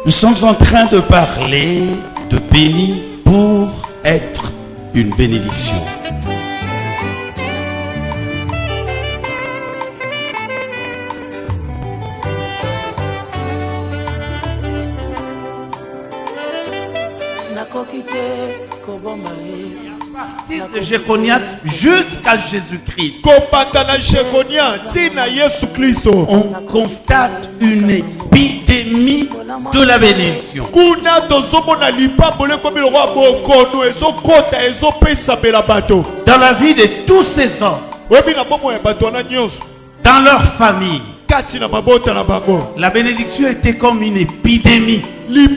Nous sommes en train de parler de béni pour être une bénédiction. À partir de Jéconias jusqu'à Jésus-Christ, on constate une épidémie de la bénédiction. Dans la vie de tous ces hommes, dans leur famille, la bénédiction était comme une épidémie. Une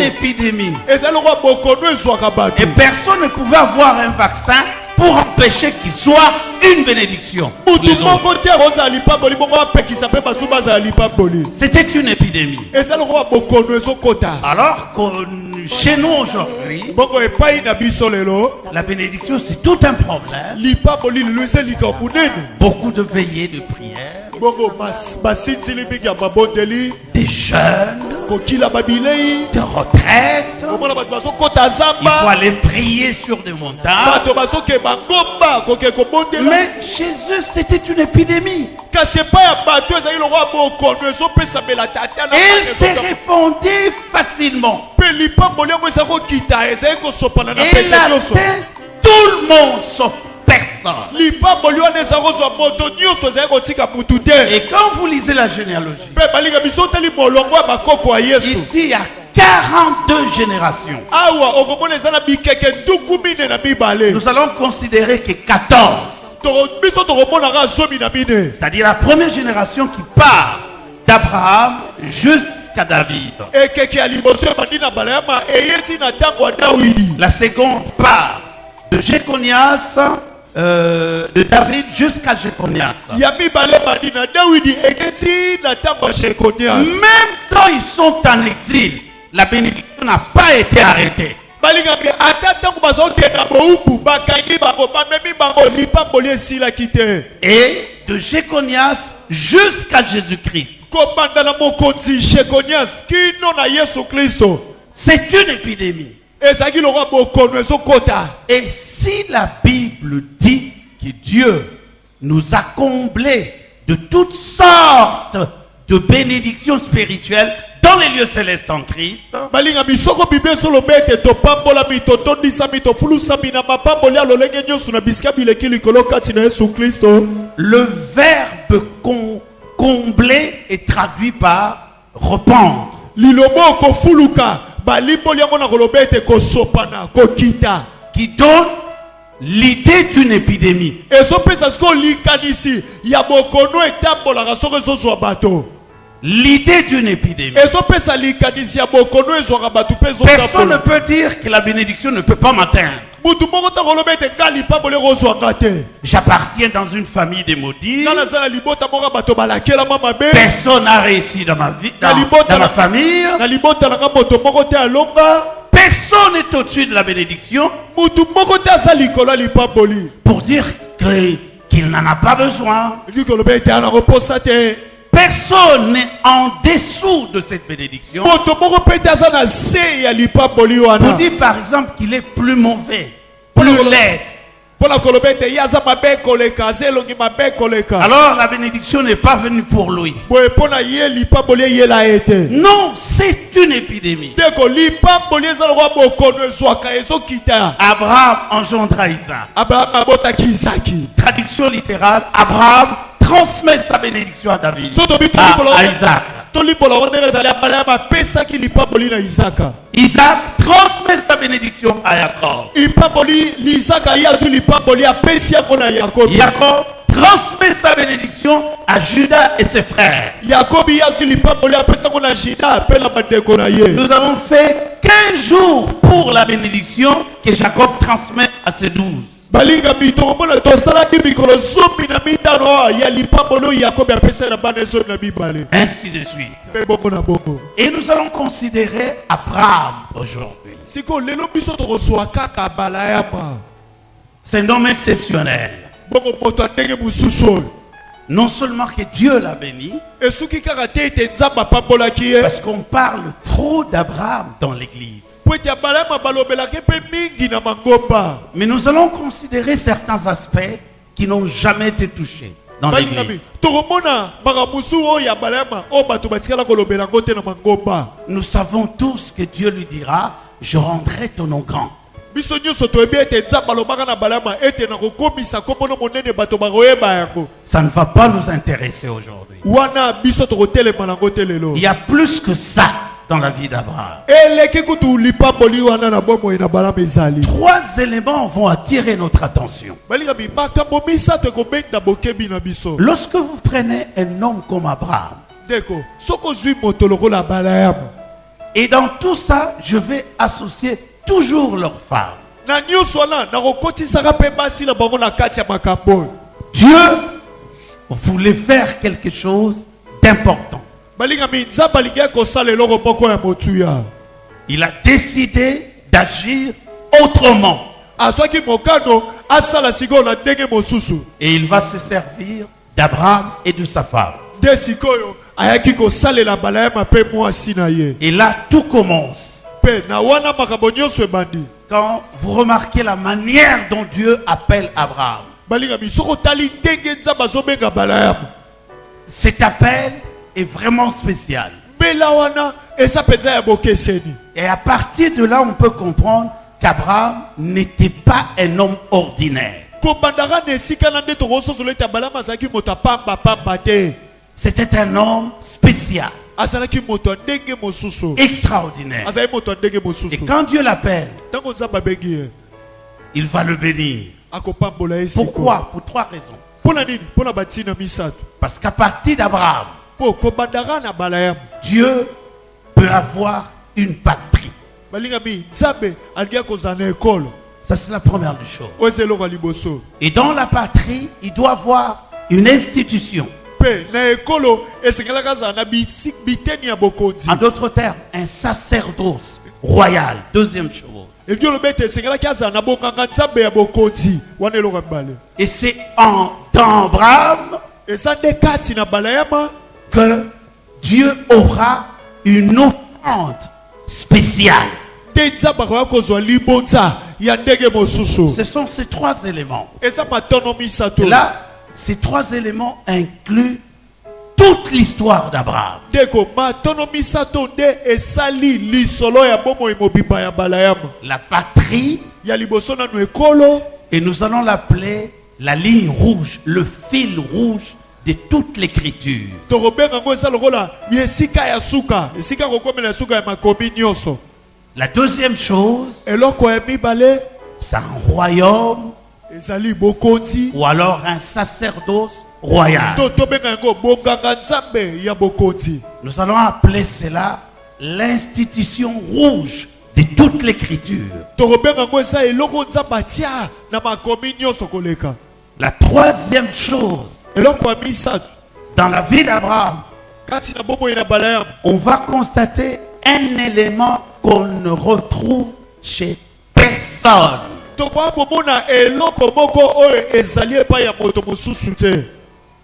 épidémie. Et personne ne pouvait avoir un vaccin pour empêcher qu'il soit une bénédiction. C'était une épidémie. Alors que chez nous aujourd'hui, la bénédiction c'est tout un problème. Beaucoup de veillées de prière, des jeûnes, de retraites. Il faut aller prier sur des montagnes. Mais chez eux c'était une épidémie. Elle s'est répandue facilement. Elle atteint tout le monde sauf personne. Et quand vous lisez la généalogie, ici il y a 42 générations. Nous allons considérer que 14. C'est-à-dire la première génération qui part d'Abraham jusqu'à David. La seconde part de Jéconias, de David jusqu'à Jéconias. Même quand ils sont en exil, la bénédiction n'a pas été arrêtée. Et de Jéconias jusqu'à Jésus-Christ. C'est une épidémie. Et si la Bible dit que Dieu nous a comblés de toutes sortes de bénédictions spirituelles dans les lieux célestes en Christ, le verbe combler est traduit par rependre. Qui donne l'idée d'une épidémie. L'idée d'une épidémie. Personne ne peut dire que la bénédiction ne peut pas m'atteindre. J'appartiens dans une famille de maudits. Personne n'a réussi dans ma vie, dans ma famille. Personne n'est au-dessus de la bénédiction pour dire qu'il n'en a pas besoin. Personne n'est en dessous de cette bénédiction. Pour dire par exemple qu'il est plus mauvais, plus laid. Alors la bénédiction n'est pas venue pour lui. Non, c'est une épidémie. Abraham engendra Isaac. Traduction littérale, Abraham transmet sa bénédiction à David, à Isaac. Isaac transmet sa bénédiction à Jacob. Jacob transmet sa bénédiction à Judas et ses frères. Nous avons fait 15 jours pour la bénédiction que Jacob transmet à ses 12. Ainsi de suite. Et nous allons considérer Abraham aujourd'hui. C'est un homme exceptionnel. Non seulement que Dieu l'a béni, Parce parce qu'on parle trop d'Abraham dans l'église. Mais nous allons considérer certains aspects qui n'ont jamais été touchés dans l'église. Nous savons tous que Dieu lui dira, je rendrai ton nom grand. Ça ne va pas nous intéresser aujourd'hui. Il y a plus que ça dans la vie d'Abraham. 3 éléments vont attirer notre attention. Lorsque vous prenez un homme comme Abraham, et dans tout ça, je vais associer toujours leurs femmes. Dieu voulait faire quelque chose d'important. Il a décidé d'agir autrement. Et il va se servir d'Abraham et de sa femme. Et là, tout commence. Quand vous remarquez la manière dont Dieu appelle Abraham, cet appel est vraiment spécial. Et à partir de là, on peut comprendre qu'Abraham n'était pas un homme ordinaire. C'était un homme spécial, extraordinaire. Et quand Dieu l'appelle, il va le bénir. Pourquoi? Pour 3 raisons. Parce qu'à partir d'Abraham, Dieu peut avoir une patrie. Ça, c'est la première des choses. Et dans la patrie, il doit avoir une institution. En d'autres termes, un sacerdoce royal. Deuxième chose. Et c'est dans Abraham que Dieu aura une offrande spéciale. Ce sont ces 3 éléments. Et là, ces 3 éléments incluent toute l'histoire d'Abraham. La patrie, et nous allons l'appeler la ligne rouge, le fil rouge de toute l'écriture. La deuxième chose, c'est un royaume ou alors un sacerdoce royal. Nous allons appeler cela l'institution rouge de toute l'écriture. La troisième chose, dans la vie d'Abraham, on va constater un élément qu'on ne retrouve chez personne.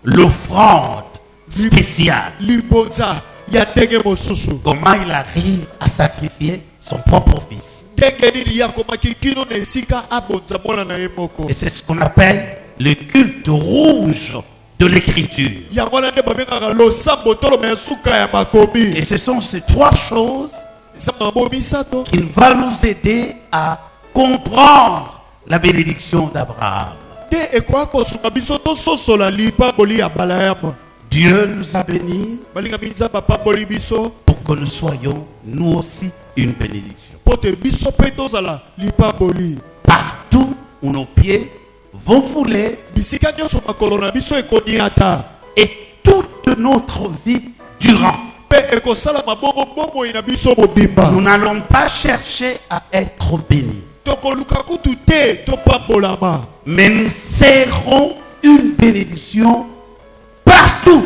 L'offrande spéciale. Comment il arrive à sacrifier son propre fils. Et c'est ce qu'on appelle le culte rouge de l'écriture. Et ce sont ces 3 choses qui vont nous aider à comprendre la bénédiction d'Abraham. Dieu nous a bénis pour que nous soyons nous aussi une bénédiction. Partout où nos pieds vont fouler, et toute notre vie durant, nous n'allons pas chercher à être bénis, mais nous serons une bénédiction partout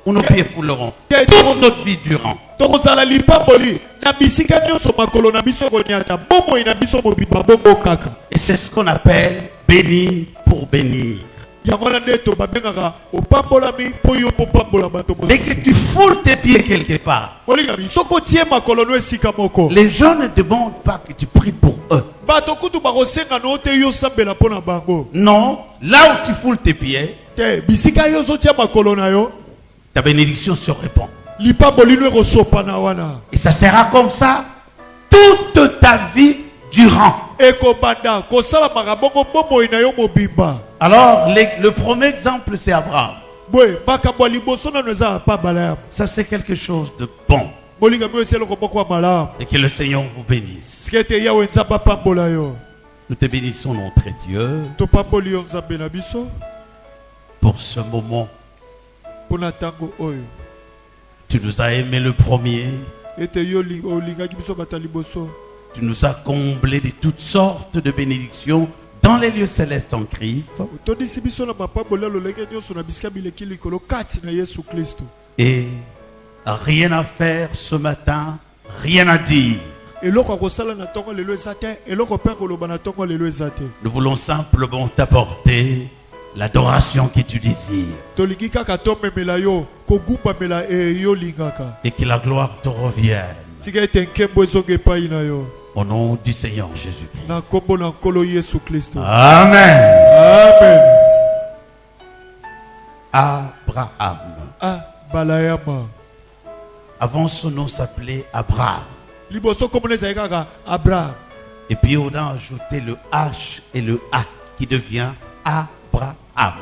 où nos pieds fouleront, toute notre vie durant. Et c'est ce qu'on appelle bénir pour bénir. Dès que tu foules tes pieds quelque part, les gens ne demandent pas que tu pries pour eux. Non, là où tu foules tes pieds, ta bénédiction se répand. Et ça sera comme ça toute ta vie durant. Alors, le premier exemple, c'est Abraham. Ça, c'est quelque chose de bon. Et que le Seigneur vous bénisse. Nous te bénissons, notre Dieu, pour ce moment. Tu nous as aimé le premier. Tu nous as comblés de toutes sortes de bénédictions dans les lieux célestes en Christ. Et rien à faire ce matin, rien à dire. Nous voulons simplement t'apporter l'adoration que tu désires. Et que la gloire te revienne. Au nom du Seigneur Jésus-Christ. Amen. Amen. Abraham. Avant, son nom s'appelait Abraham. Et puis on a ajouté le H et le A qui devient Abraham.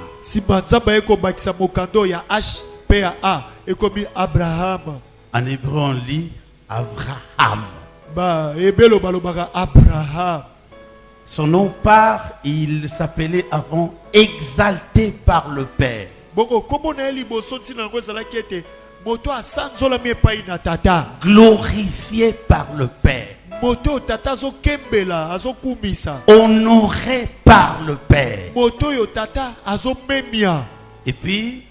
En hébreu on lit Abraham. Son nom part, il s'appelait avant exalté par le Père. Glorifié par le Père. Honoré par le Père. Et puis,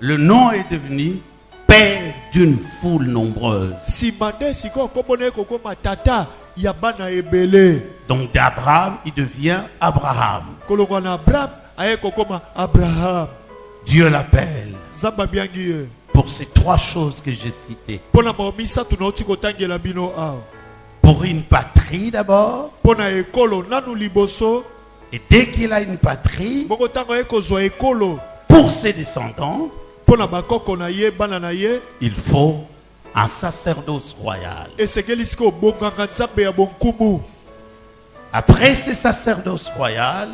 le nom est devenu Père d'une foule nombreuse. Donc d'Abraham, il devient Abraham. Dieu l'appelle pour ces trois choses que j'ai citées. Pour une patrie d'abord. Et dès qu'il a une patrie, pour ses descendants, il faut un sacerdoce royal. Après ce sacerdoce royal,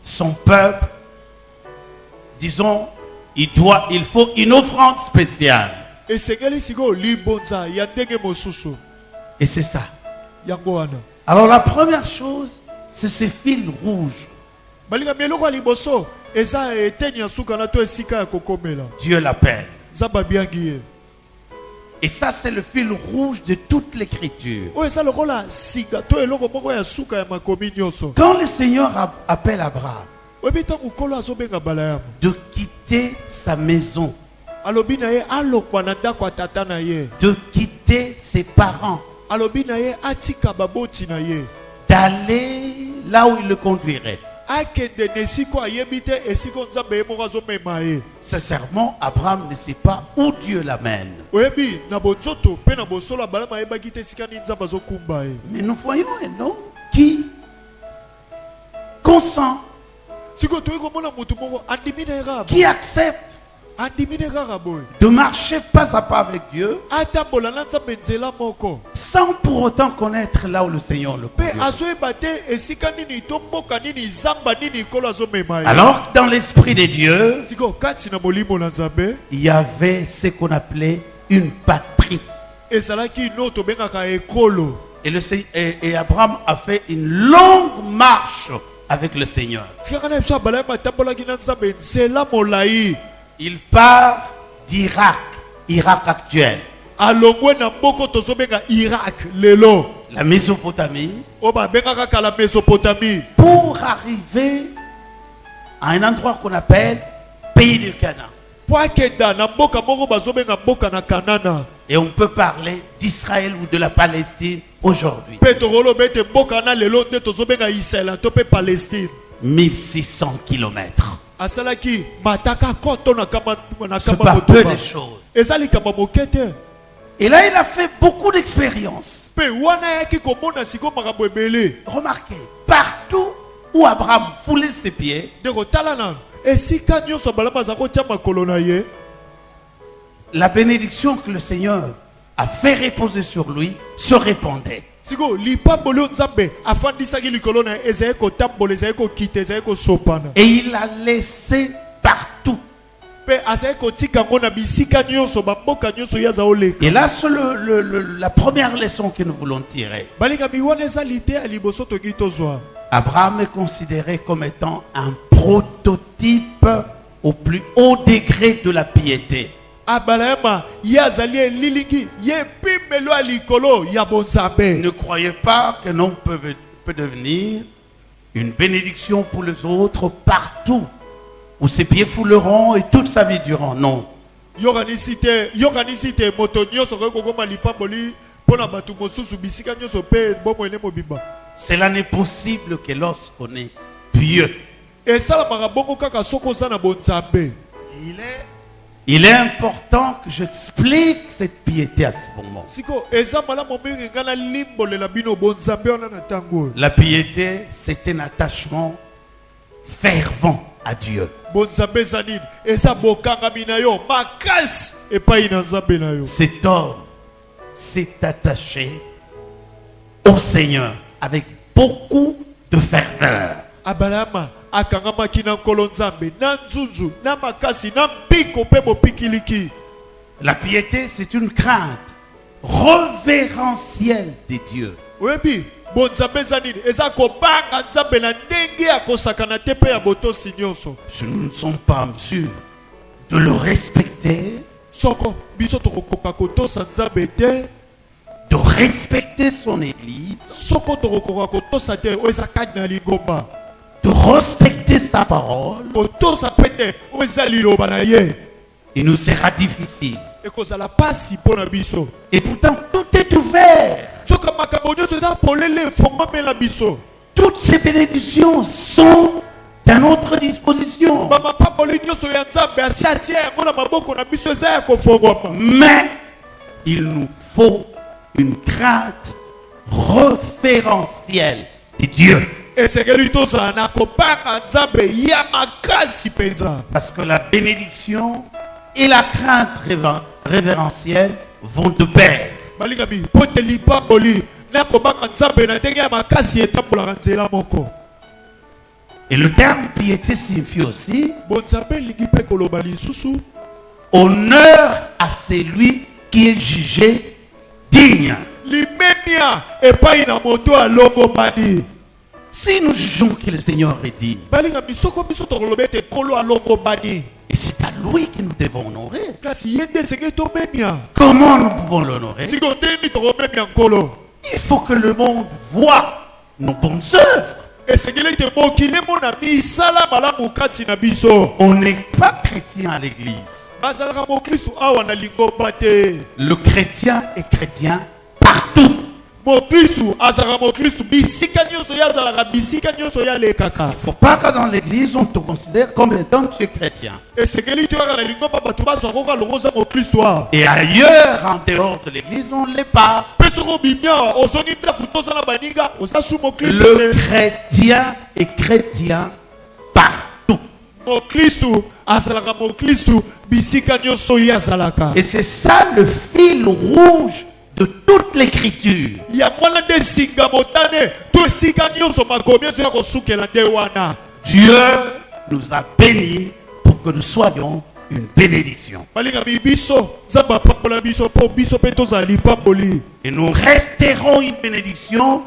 son peuple, disons, il faut une offrande spéciale. Et c'est ça. Alors la première chose, c'est ces fils rouges. Dieu l'appelle. Et ça, c'est le fil rouge de toute l'écriture. Quand le Seigneur appelle Abraham de quitter sa maison, de quitter ses parents, d'aller là où il le conduirait. Sincèrement, Abraham ne sait pas où Dieu l'amène. Mais nous voyons un homme qui consent, qui accepte de marcher pas à pas avec Dieu sans pour autant connaître là où le Seigneur le conduit. Alors dans l'esprit de Dieu, il y avait ce qu'on appelait une patrie. Et Abraham a fait une longue marche avec le Seigneur. Il part d'Irak, Irak actuel. La Mésopotamie. Pour arriver à un endroit qu'on appelle pays de Canaan. Et on peut parler d'Israël ou de la Palestine aujourd'hui. 1600 kilomètres. Ce n'est pas peu de choses. Et là, il a fait beaucoup d'expériences. Remarquez, partout où Abraham foulait ses pieds, la bénédiction que le Seigneur a fait reposer sur lui se répandait. Et il a laissé partout. Et là, c'est la première leçon que nous voulons tirer. Abraham est considéré comme étant un prototype au plus haut degré de la piété. Ne croyez pas qu'un homme peut devenir une bénédiction pour les autres partout où ses pieds fouleront et toute sa vie durant. Non. Cela n'est possible que lorsqu'on est pieux. Il est important que j'explique cette piété à ce moment. La piété, c'est un attachement fervent à Dieu. Cet homme s'est attaché au Seigneur avec beaucoup de ferveur. La piété, c'est une crainte révérentielle de Dieu. Si nous ne sommes pas en mesure de le respecter, de respecter son église, de respecter sa parole, il nous sera difficile. Et pourtant, tout est ouvert. Toutes ces bénédictions sont à notre disposition. Mais il nous faut une crainte référentielle de Dieu. Parce que la bénédiction et la crainte révérentielle vont de pair. Et le terme piété signifie aussi honneur à celui qui est jugé digne. Si nous jugeons que le Seigneur est digne, et c'est à lui que nous devons honorer, comment nous pouvons l'honorer? Il faut que le monde voit nos bonnes œuvres. On n'est pas chrétien à l'église. Le chrétien est chrétien partout. Il ne faut pas que dans l'église on te considère comme étant tu es chrétien. Et ailleurs, en dehors de l'église, on ne l'est pas. Le chrétien est chrétien partout. Et c'est ça le fil rouge de toute l'écriture. Dieu nous a bénis pour que nous soyons une bénédiction. Et nous resterons une bénédiction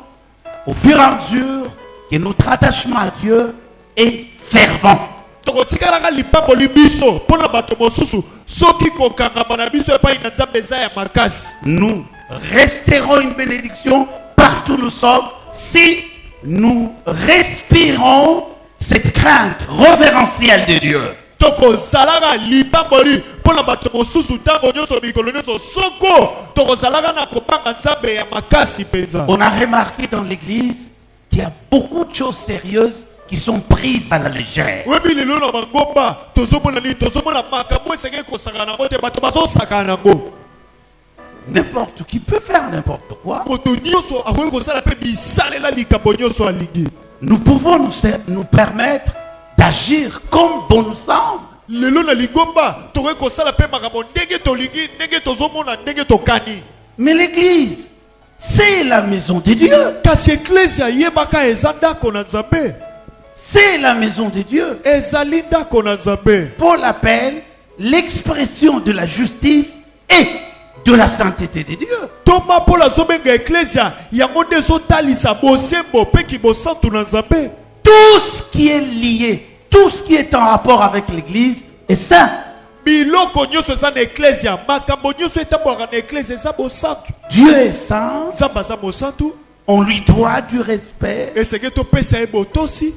au fur et à mesure que notre attachement à Dieu est fervent. Nous resterons une bénédiction partout où nous sommes si nous respirons cette crainte révérentielle de Dieu. toko zalaka lipamboli pona bato mosusu tango nyonso mikolo nyonso soko toko zalaka na kobanga nzambe ya makasi penza. On a remarqué dans l'église qu'il y a beaucoup de choses sérieuses qui sont prises à la légère. Webi lelo na bangomba tozomona ni tozomona makambo esenge kosaka nango te bato bazosaka nango. N'importe qui peut faire n'importe quoi. Moto nyonso akoki kosala pe bisalela likambo nyonso alingi. Nous pouvons nous permettre d'agir comme bon nous semble. Lelo na lingomba tokoki kosala pe makambo ndenge tolingi ndenge tozomona ndenge tokani. Mais l'église, c'est la maison de Dieu. Kasi eklezia yebaka eza ndako na Nzambe. C'est la maison de Dieu. Ezali ndako na Nzambe. Paul appelle l'expression de la justice et de la sainteté de Dieu. Toma Paul azobenga eklezia yango nde ezotalisa bosembo pe kibosantu na Nzambe. Tout ce qui est lié, tout ce qui est en rapport avec l'église est saint. Biloko nyonso eza na eklezia makambo nyonso etambolaka na eklezia eza bosantu. Dieu est saint. Nzambe aza mosantu. On lui doit du respect. Esenge topesa ye botosi.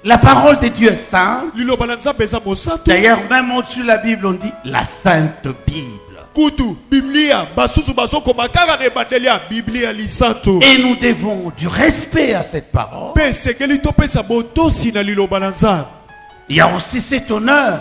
La parole de Dieu est sainte. Liloba na Nzambe eza mosantu. D'ailleurs, même au-dessus de la Bible, on dit la Sainte Bible. Kutu Biblia basusu bazokoma kaka na ebandelia Biblia lisantu. Et nous devons du respect à cette parole. Pe esengeli topesa botosi na liloba na Nzambe. Il y a aussi cet honneur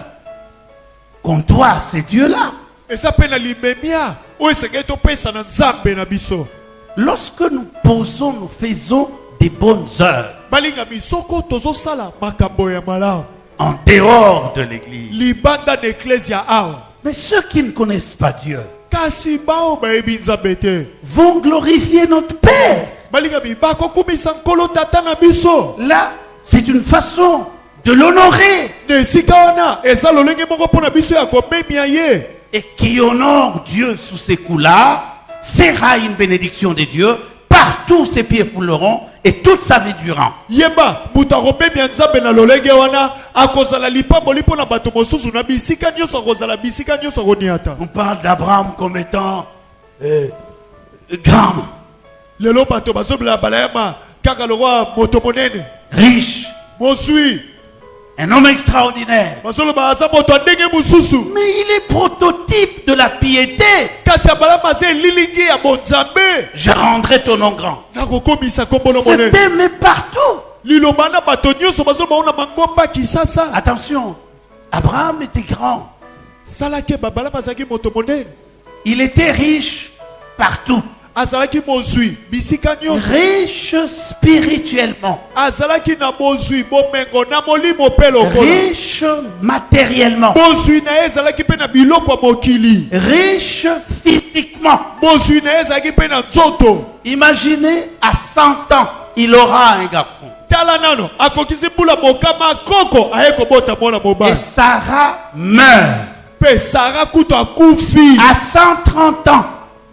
qu'on doit à ces dieux-là. Eza pe na limemia oyo esengeli topesa na Nzambe na biso. Lorsque nous posons, nous faisons des bonnes œuvres Balinga bisoko tozosala makambo ya malamu en dehors de l'église. libanda na eklezia awa. Mais ceux qui ne connaissent pas Dieu Kasi bao bayebi Nzambe te vont glorifier notre Père. balinga bakokumisa nkolo tata na biso. Là, c'est une façon de l'honorer. Na esika wana eza lolenge moko mpona biso ya komemia ye. Et qui honore Dieu sous ces coups-là sera une bénédiction de Dieu. Partout ses pieds fouleront et toute sa vie durant. Yeba muta komemia Nzambe na lolenge wana akozala lipamboli mpona bato mosusu na bisika nyonso akozala bisika nyonso akoniata. On parle d'Abraham comme étant grand, Lelo bato bazobela balayama kaka lokwa moto monene riche, mosui un homme extraordinaire. bazoloba aza moto andenge mosusu. Mais il est prototype de la piété. Kasi abalama aza elilingi ya bonzambe. Je rendrai ton nom grand. Nakokomisa kombono C'est monene. aimé partout. Liloba na bato nyonso bazoloba ona mangomba kisasa. Attention, Abraham était grand. Salake babalama azalaki moto monene. Il était riche partout. Azalaki mozwi bisika nyonso. Riche spirituellement. Azalaki na mozwi bomengo na molimo pe lokola. Riche matériellement. Mozwi na ye ezalaki pe na biloko ya mokili. Riche physiquement. Mozwi na ye ezalaki pe na nzoto. Imaginez, à 100 ans, il aura un garçon. Tala nano akokisi mbula mokama koko aye kobota mwana Et mobali. Sarah meurt. Pe Sara kutu akufi. À 130 ans,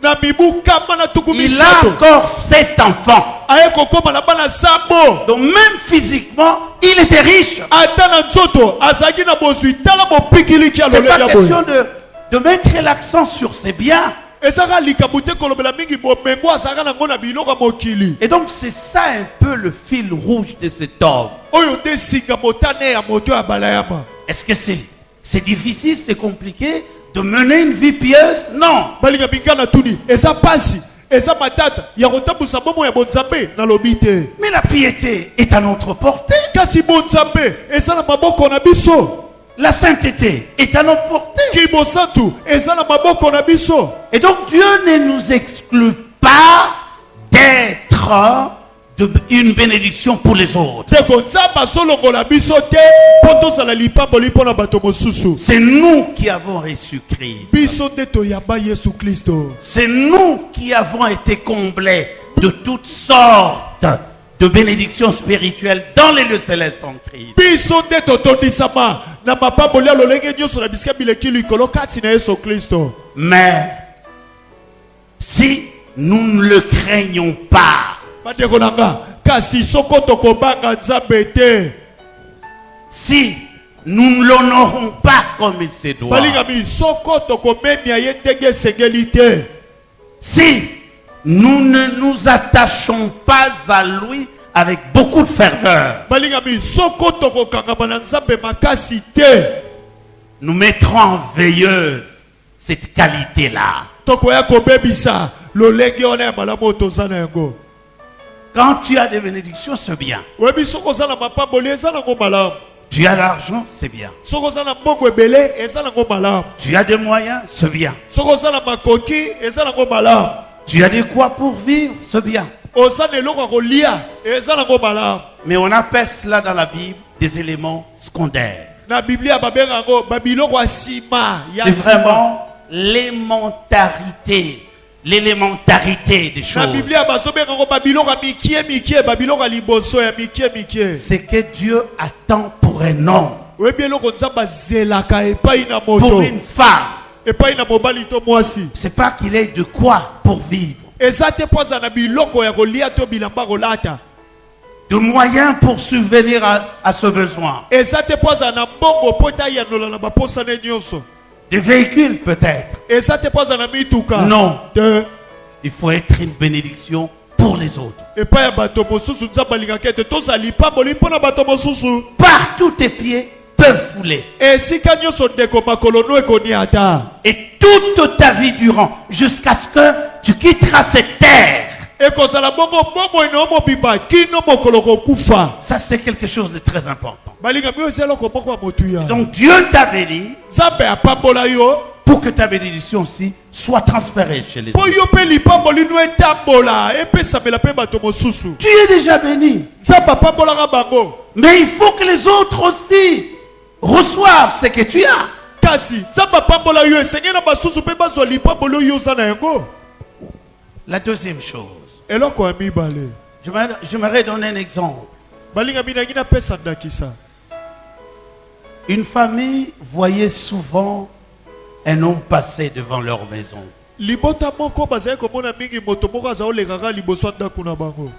Na mibu kama na tuku il a misato. encore 7 enfants. Aye kokoma na bana sabo. Donc même physiquement, il était riche. Ata na nzoto azalaki na bozwi tala bopikiliki ya C'est pas lolenge question boye. de mettre l'accent sur ses biens. Ezaka likambo te kolobela mingi bomengo azalaka nango na biloko ya mokili. Et donc c'est ça un peu le fil rouge de cet homme. Oyo nde singa motane ya moto ya balayama. Est-ce que c'est difficile, c'est compliqué de mener une vie pieuse? Non. Balinga bingana tuni eza pasi eza matata ya kotambusa bomo ya bonzambe na lobi te. Mais la piété est à notre portée. Kasi bonzambe eza na maboko na biso. La sainteté est à notre portée. Kibosantu eza na maboko na biso. Et donc Dieu ne nous exclut pas d'être une bénédiction pour les autres. Teko nzamba solongola biso te po tozala lipamboli mpona bato mosusu. C'est nous qui avons reçu Christ. Biso nde toyamba Yesu Kristo. C'est nous qui avons été comblés de toutes sortes de bénédictions spirituelles dans les lieux célestes en Christ. Biso nde totondisama na mapamboli ya lolenge nyonso na bisika bileki likolo kati na Yesu Kristo. Mais si nous ne le craignons pas, Bandeko nanga kasi soko tokobanga Nzambe te. si nous ne l'honorons pas comme il se doit, Balingami soko tokomemia ye ndenge esengeli te. si nous ne nous attachons pas à lui avec beaucoup de ferveur, Balingami soko tokokangama na Nzambe makasi te. nous mettrons en veilleuse cette qualité-là. tokoya kobebisa lolenge wana ya malamu toza na yango. Quand tu as des bénédictions, c'est bien. Oyebi soko ozala mapamboli eza nango malamu. Tu as l'argent, c'est bien. Soko ozala mbongo ebele eza nango malamu. Tu as des moyens, c'est bien. Soko ozala makoki eza nango malamu. Tu as de quoi pour vivre, c'est bien. Oza na eloko ya kolia eza nango malamu. Mais on appelle cela dans la Bible des éléments secondaires. Na Biblia babenga yango babiloko ya sima ya C'est sima. vraiment l'élémentarité des Na choses. Biblia bazobenga yango babiloko ya mikie babiloko ya liboso ya mikie. C'est que Dieu attend pour un homme, Oyebi eloko nzambe azelaka epai na pour moto une femme. epai na mobali to mwasi. C'est pas qu'il ait de quoi pour vivre, Eza te po aza na biloko ya kolia to bilamba kolata. de moyens pour subvenir à ce besoin. Eza te po aza na mbongo po etayanola na baposa ne nyonso. Des véhicules peut-être. Eza te po aza na mituka. Non, Te il faut être une bénédiction pour les autres. epai ya bato mosusu nzambe alingaka ete tozali pamboli mpo na bato mosusu. Partout tes pieds peuvent fouler. Esika nyonso ndeko makolo no ekoni ata. Et toute ta vie durant, jusqu'à ce que tu quitteras cette terre. Ekozala bongo bomo eno mobimba kino mokolo kokufa. Ça, c'est quelque chose de très important. Balinga mio eza eloko moko ya motu ya. Donc, Dieu t'a béni Nzambe apambola yo pour que ta bénédiction aussi soit transférée chez les po autres. yo mpe lipamboli no etambola epesamela mpe bato mosusu. Tu es déjà béni. Nzambe apambolaka bango. Mais il faut que les autres aussi reçoivent ce que tu as. Kasi nzambe apambola yo esengeli na basusu mpe bazwa lipamboli oyo oza na yango. La deuxième chose, Eloko ya mibale. j'aimerais donner un exemple. Balinga minangi napesa ndakisa. Une famille voyait souvent un homme passer devant leur maison. Libota moko bazali komona mingi moto moko aza olekaka liboso ya ndako na bango.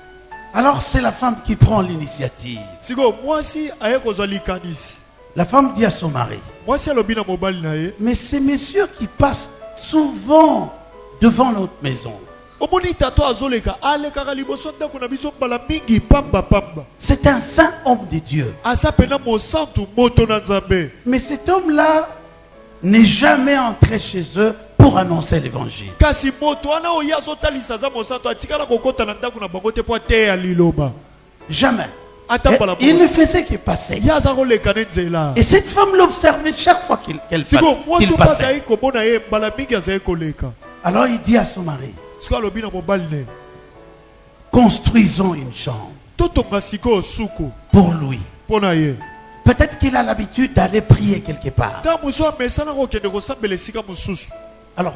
Alors c'est la femme qui prend l'initiative. Siko mwasi aye kozwa likanisi. La femme dit à son mari, Mwasi alobi na mobali na ye. mais ces messieurs qui passent souvent devant notre maison, Omoni tato azoleka alekaka liboso ya ndako na biso mbala mingi pamba. c'est un saint homme de Dieu. Asa pena mosantu moto na nzambe. Mais cet homme-là n'est jamais entré chez eux pour annoncer l'évangile. Kasi moto wana oya azotalisa za mosantu atikala kokota na ndako na bango te po ateya liloba. Jamais. Ata Et mbala il ne faisait que passer. ya aza koleka ne nzela. Et cette femme l'observait chaque fois qu'elle Siko mwasi qu'il oyo passait. azali komona ye mbala mingi azali koleka. Alors il dit à son mari, Siko alobi na mobali ne. construisons une chambre Totonga siko suku pour lui. pona ye. Peut-être qu'il a l'habitude d'aller prier quelque part. Ta muso amesana kokende kosambela esika mosusu. Alors,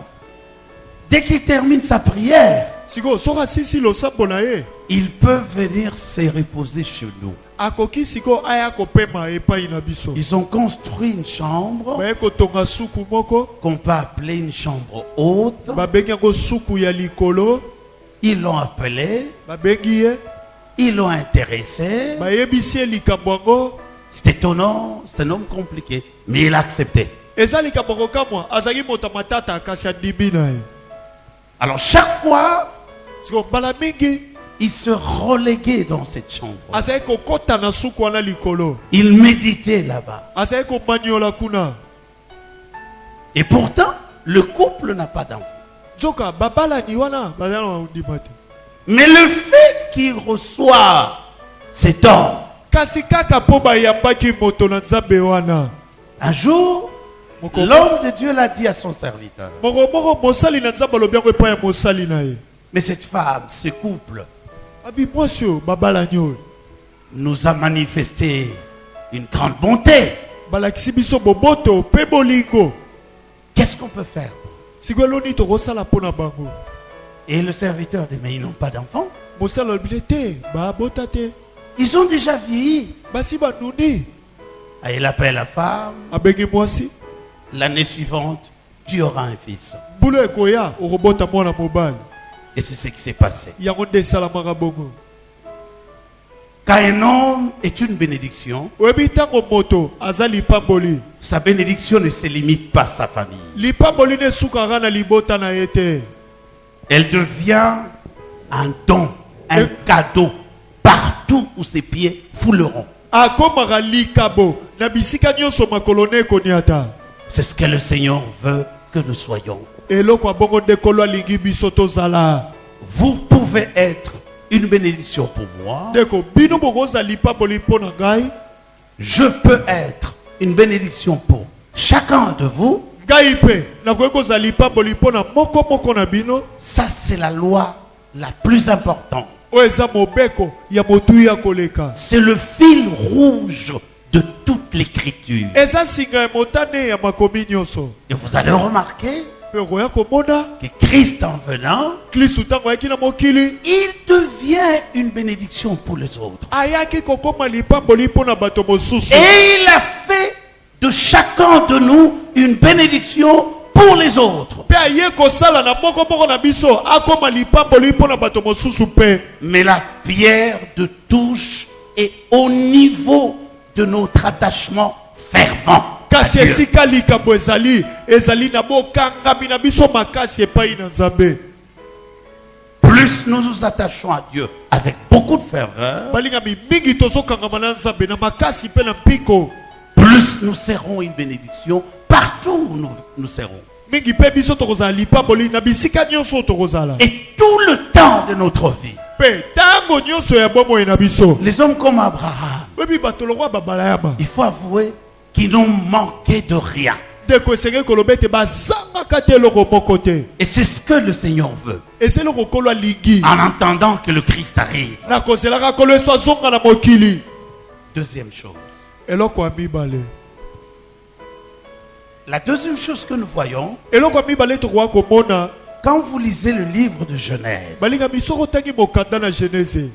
dès qu'il termine sa prière, Siko soka sisi losambo na ye. il peut venir se reposer chez nous. Akoki siko aya kopema epai na biso. Ils ont construit une chambre Baye kotonga suku moko. qu'on peut appeler une chambre haute. Babengi yango suku ya likolo. Ils l'ont appelé, Babengi ye. ils l'ont intéressé. Bayebisi ye likambo yango. C'est étonnant, c'est un homme compliqué, mais il a accepté. Eza likambo kokamwa azali moto matata kasi andimi na ye. Alors chaque fois, Siko mbala mingi il se reléguait dans cette chambre. azali kokota na suku wana likolo. Il méditait là-bas. Azali komaniola kuna. Et pourtant, le couple n'a pas d'enfant. Zoka babalani wana bazali na undima te. Mais le fait qu'il reçoit cet homme, Kasi kaka po bayambaki moto na nzambe wana. un jour, Moko l'homme de Dieu l'a dit à son serviteur. moko mosali na nzambe alobi yango epai ya mosali na ye. Mais cette femme, ce couple, Abi mwasi oyo babalani oyo nous a manifesté une grande bonté. balakisi biso boboto mpe bolingo. Qu'est-ce qu'on peut faire? Siko eloni tokosala mpo na bango. Et le serviteur dit, mais ils n'ont pas d'enfant. Mosali alobi te babota te. Ils ont déjà vieilli. Basi banuni. Ah, il appelle la femme. Abengi mwasi. L'année suivante, tu auras un fils. Bulo ekoya okobota mwana mobali. Et c'est ce qui s'est passé. Yango nde esalamaka bongo. Quand un homme est une bénédiction, Oyebi ntango moto aza lipamboli. sa bénédiction ne se limite pas à sa famille. Lipamboli ne esukaka na libota na ye te. Elle devient un don, un cadeau, partout où ses pieds fouleront. Akomaka likabo na bisika nyonso makolo ne ekoni ata. C'est ce que le Seigneur veut que nous soyons. eloko abongo ndekolo alingi biso tozala. Vous pouvez être une bénédiction pour moi. Ndeko bino bokozali pamboli mpo na ngai. Je peux être une bénédiction pour chacun de vous. Ngai mpe nakoki kozali pamboli mpo na moko moko na bino. Ça, c'est la loi la plus importante. Oyo eza mobeko ya motuya koleka. C'est le fil rouge de toute l'écriture. Eza singa ya motane ya makomi nyonso. Et vous allez remarquer Pe koya komona que Christ en venant, Kristo ntango ayaki na mokili il devient une bénédiction pour les autres. ayaki kokoma lipamboli mpo na bato mosusu. Et il a fait de chacun de nous une bénédiction pour les autres. Pe aye kosala na moko moko na biso akoma lipamboli mpo na bato mosusu pe. Mais la pierre de touche est au niveau de notre attachement fervent. à Kasi Dieu. esika likambo ezali na bokangami na biso makasi epai na Nzambe. Plus nous nous attachons à Dieu avec beaucoup de ferveur, Balingami mingi tozokangama na Nzambe na makasi pe na mpiko. plus nous serons une bénédiction partout où nous serons. Mingi pe biso tokozala lipamboli na bisika nyonso tokozala. Et tout le temps de notre vie, Pe tango nyonso ya bomoi na biso. les hommes comme Abraham, Webi bato lokwa babalayama. il faut avouer qu'ils n'ont manqué de rien. Deko esenge kolobete bazangaka te eloko moko te. Et c'est ce que le Seigneur veut. Ese eloko kolo alingi. En entendant que le Christ arrive. Na kozelaka kolo eso azonga na mokili. Deuxième chose. Eloko ya mibale. La deuxième chose que nous voyons, Eloko ya mibale tokoka komona. quand vous lisez le livre de Genèse, Balingami soko tangi mokanda na Genèse.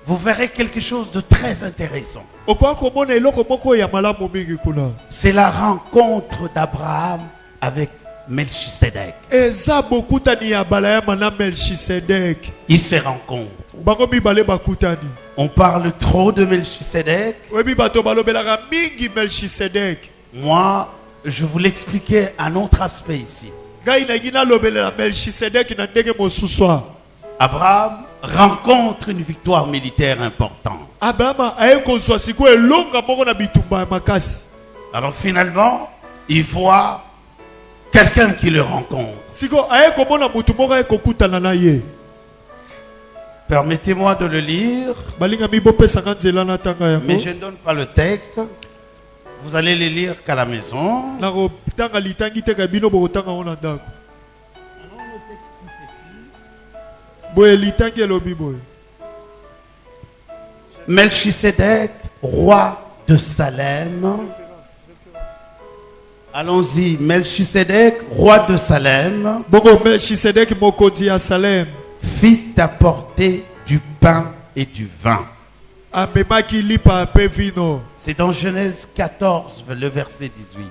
vous verrez quelque chose de très intéressant. Okoka komona eloko moko ya malamu mingi kuna. C'est la rencontre d'Abraham avec Melchisedec. Eza bokutani ya balayama na Melchisedek. Ils se rencontrent. Bango mibale bakutani. On parle trop de Melchisedec. Webi bato balobelaka mingi Melchisedek. Moi, je vous l'expliquais un autre aspect ici. Ngai nangi nalobelela Melchisedek na ndenge mosuswa. Abraham rencontre une victoire militaire importante. Abraham aye kozwa siko elonga moko na bitumba ya makasi. Alors finalement, il voit quelqu'un qui le rencontre. Siko aye komona mutu moko aye kokutana na ye. Permettez-moi de le lire, Balinga mibopesaka nzela na tanga yango. mais je ne donne pas le texte. Vous allez le lire qu'à la maison. Na kotanga litangi te ka bino bokotanga ngo na ndako. Boye litangi elobi boye. Melchisedec, roi de Salem. Allons-y, Melchisedec, roi de Salem, Bongo Melchisedek mokonzi ya Salem. fit apporter du pain et du vin. Amemaki lipa pe vino. C'est dans Genèse 14, le verset 18.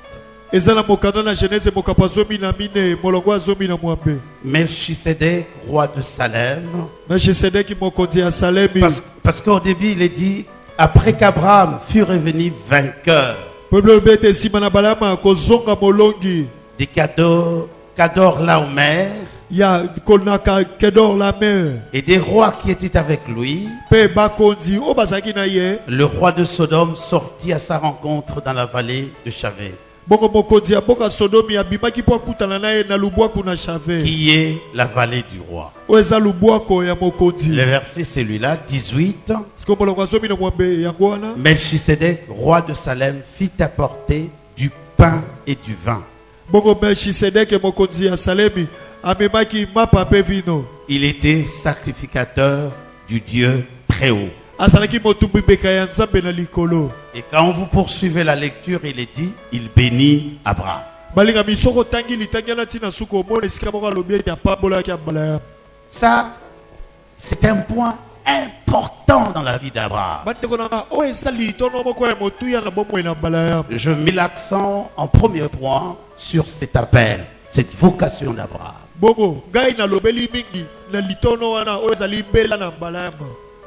Ezala mokanda na Genèse mokapa zomi na mine molongo zomi na mwambe. Melchisedec, roi de Salem. Melchisedek mokonzi ya Salemi. Parce qu'au début, il est dit, après qu'Abraham fut revenu vainqueur Peuple bete simana balama kozonga molongi. des Cador Laomer Ya konaka kedor la mer. et des rois qui étaient avec lui, Pe bakonzi o bazaki na ye. le roi de Sodome sortit à sa rencontre dans la vallée de Chavé, Bongo mokonzi ya boka Sodomi abimaki po akutana na ye na lubwaku na Chave. qui est la vallée du roi. O eza lubwako ya mokonzi. Le verset, celui-là, 18. Siko molongo zomi na mwambe yango wana. Melchisedec, roi de Salem, fit apporter du pain et du vin. Bongo Melchisedek mokonzi ya Salemi amemaki mapa pe vino. Il était sacrificateur du Dieu très haut. Asalaki motumbi beka ya Nzambe na likolo. Et quand vous poursuivez la lecture, il est dit, il bénit Abraham. Balinga misoko tangi litangi na tina suko mone sika moko lobi ya pabola ya balaya. Ça, c'est un point important dans la vie d'Abraham. Bandeko nanga o esali tono moko ya motuya na bomo na balaya. Je mets l'accent en premier point sur cet appel, cette vocation d'Abraham. Bongo gai na lobeli mingi na litono wana o esali bela na balaya.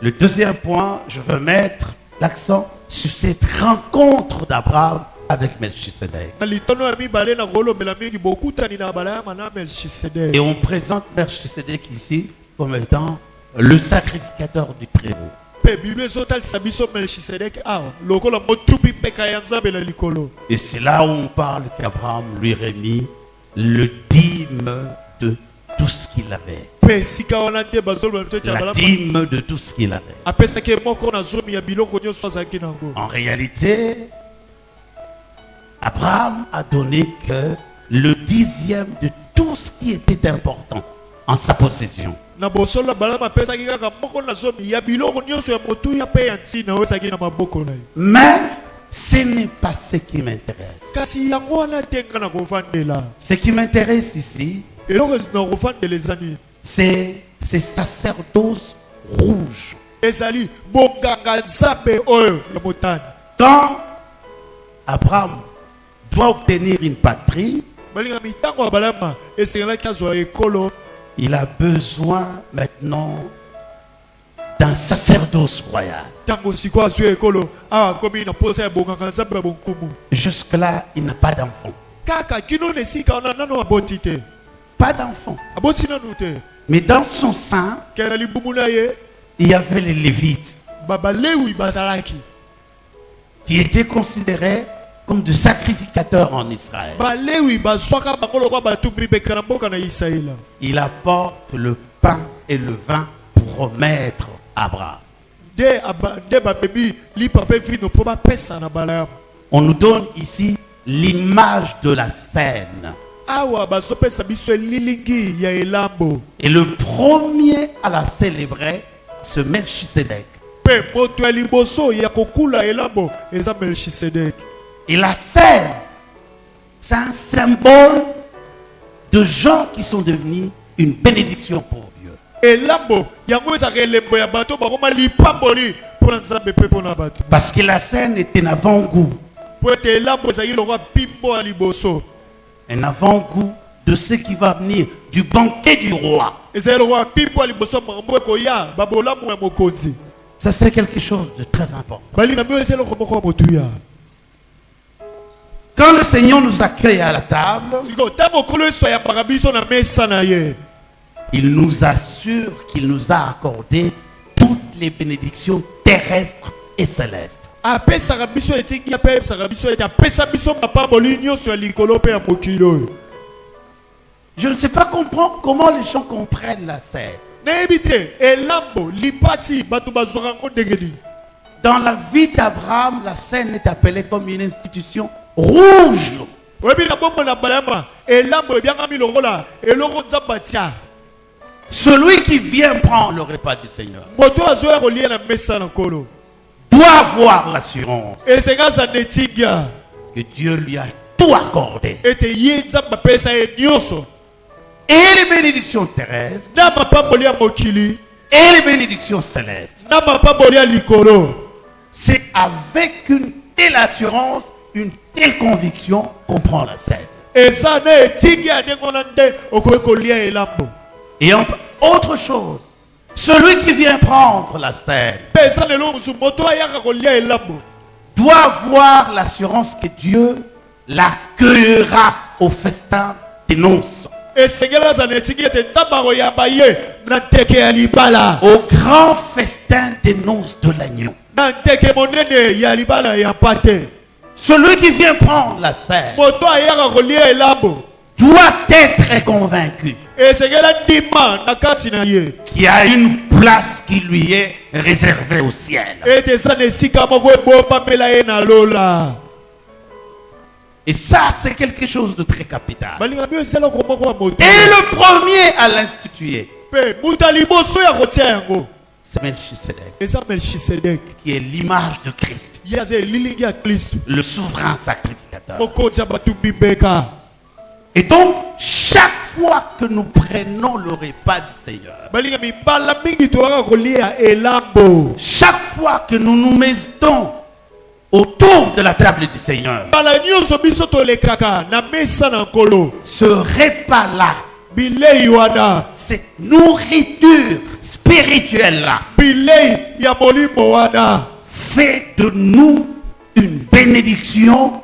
Le deuxième point, je veux mettre l'accent sur cette rencontre d'Abraham avec Melchisedec. Na litono ya mibale na golo bela mingi bokutani na balaya na Melchisedek. Et on présente Melchisedec ici comme étant le sacrificateur du Très-Haut. Pe Bible ezotalisa biso Melchisedek awa lokola motubi peka ya Nzambe na likolo. Et c'est là où on parle qu'Abraham lui remis le dîme de tout ce qu'il avait. Pe sika wana te bazolo La dîme de tout ce qu'il avait. apesaki moko na zomi ya biloko nyonso azalaki nango. En réalité, Abraham a donné que le 10e de tout ce qui était important en sa possession. Na bosolo balama apesaki kaka moko na zomi ya biloko nyonso ya motuya pe ya ntina oyo ezalaki na maboko na ye. Mais ce n'est pas ce qui m'intéresse. Kasi yango wana te nga na kovandela. Ce qui m'intéresse ici, eloko na kovandela ezali c'est ces sacerdoces rouges. ezali bonganga Nzambe oyo ya motani. Quand Abraham doit obtenir une patrie, balinga mitango ya balama esengelaki azwa ekolo. il a besoin maintenant d'un sacerdoce royal. Tango siko azwa ekolo awa komi na posa ya bonganga Nzambe ya bonkumu. Jusque-là, il n'a pas d'enfant. Kaka kino na esika wana nano aboti te. Pas d'enfant. Aboti nanu te. Mais dans son sein, Kena libumu na ye il y avait les Lévites babalewi bazalaki. qui étaient considérés comme des sacrificateurs en Israël. Balewi bazwaka bango lokwa batumbi beka na mboka na Israël. Il apporte le pain et le vin pour remettre Abraham. De babebi lipa pe vino po bapesa na balaam. On nous donne ici l'image de la scène. Awa bazopesa biso lilingi ya elambo. Et le premier à la célébrer, c'est Melchisedec. Pe moto ya liboso ya kokula elambo eza Melchisedek. Et la scène, c'est un symbole de gens qui sont devenus une bénédiction pour Dieu. Elambo yango eza elembo ya bato bakoma lipamboli pona Nzambe pe pona bato. Parce que la scène est un avant-goût. Po ete elambo ezali lokwa pimbo ya liboso. Un avant-goût de ce qui va venir du banquet du roi. Ezali lokwa pimbo ya liboso makambo ekoya babolamu ya mokonzi. Ça, c'est quelque chose de très important. Balinga mio ezali lokwa moko ya motuya. Quand le Seigneur nous accueille à la table, Siko tamo kolo eso ya parabiso na mesa na ye. il nous assure qu'il nous a accordé toutes les bénédictions terrestres et célestes. Apesaka biso etingi apesaka biso ete apesa biso mapamboli nyonso ya likolo pe ya mokili oyo. Je ne sais pas comment les gens comprennent la scène. Nayebi te elambo lipati bato bazwaka ngo ndenge nini. Dans la vie d'Abraham, la scène est appelée comme une institution rouge. Oyebi na bombo na balama elambo ebyangami longola eloko Nzambe tia. Celui qui vient prendre le repas du Seigneur Moto azoya kolia na mesa na nkolo. doit avoir l'assurance Esenga za netinga que Dieu lui a tout accordé. ete ye Nzambe apesa ye nyonso. Et les bénédictions terrestres Na mapamboli ya mokili et les bénédictions célestes. na mapamboli ya likolo. C'est avec une telle assurance, une telle conviction qu'on prend la scène. Eza na etingi ya ndenge na nde okoki kolia elambo. Et autre chose, celui qui vient prendre la scène Pesa lelo musu moto ayaka kolia elambo. doit avoir l'assurance que Dieu l'accueillera au festin des noces, Esengela za netingi ete Nzambe akoyamba ye na nteke ya libala. au grand festin des noces de l'agneau. Na nteke monene ya libala ya pate. Celui qui vient prendre la scène Moto ayaka kolia elambo. doit être convaincu Esengela ndima na kati na ye. qu'il y a une place qui lui est réservée au ciel. Ete eza na esika moko ebombamela ye na lola. Et ça, c'est quelque chose de très capital. Balinga bio esala ko moko ya moto. Et le premier à l'instituer, Pe muta liboso ya kotia yango. c'est Melchisedec, Eza Melchisedek. qui est l'image de Christ, Ye aza elilingi ya Kristo. le souverain sacrificateur. Mokonzi ya batumbi mbeka. Et donc, chaque fois que nous prenons le repas du Seigneur, Balinga mibala mingi toyaka kolia elambo. chaque fois que nous nous mettons autour de la table du Seigneur, Bala nyonso biso tolekaka na mesa na nkolo. ce repas-là, Bilei wana. cette nourriture spirituelle-là, Bilei ya molimo wana. fait de nous une bénédiction.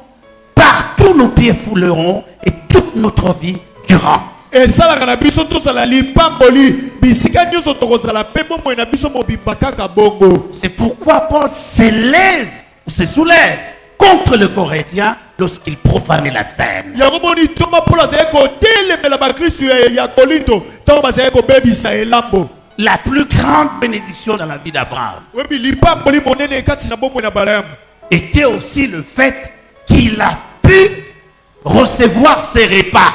Partout nos pieds fouleront et toute notre vie durant. esalaka na biso tozala lipamboli bisika nyonso tokozala mpe bomoi na biso mobimba kaka bongo. C'est pourquoi Paul s'élève, se soulève contre le Corinthien lorsqu'il profanait la scène. yango moni toma mpola azali kotelemela bakristu ya kolinto ntango bazali kobebisa elambo. La plus grande bénédiction dans la vie d'Abraham webi lipamboli monene kati na bomoi na balayamu était aussi le fait qu'il a pu recevoir ses repas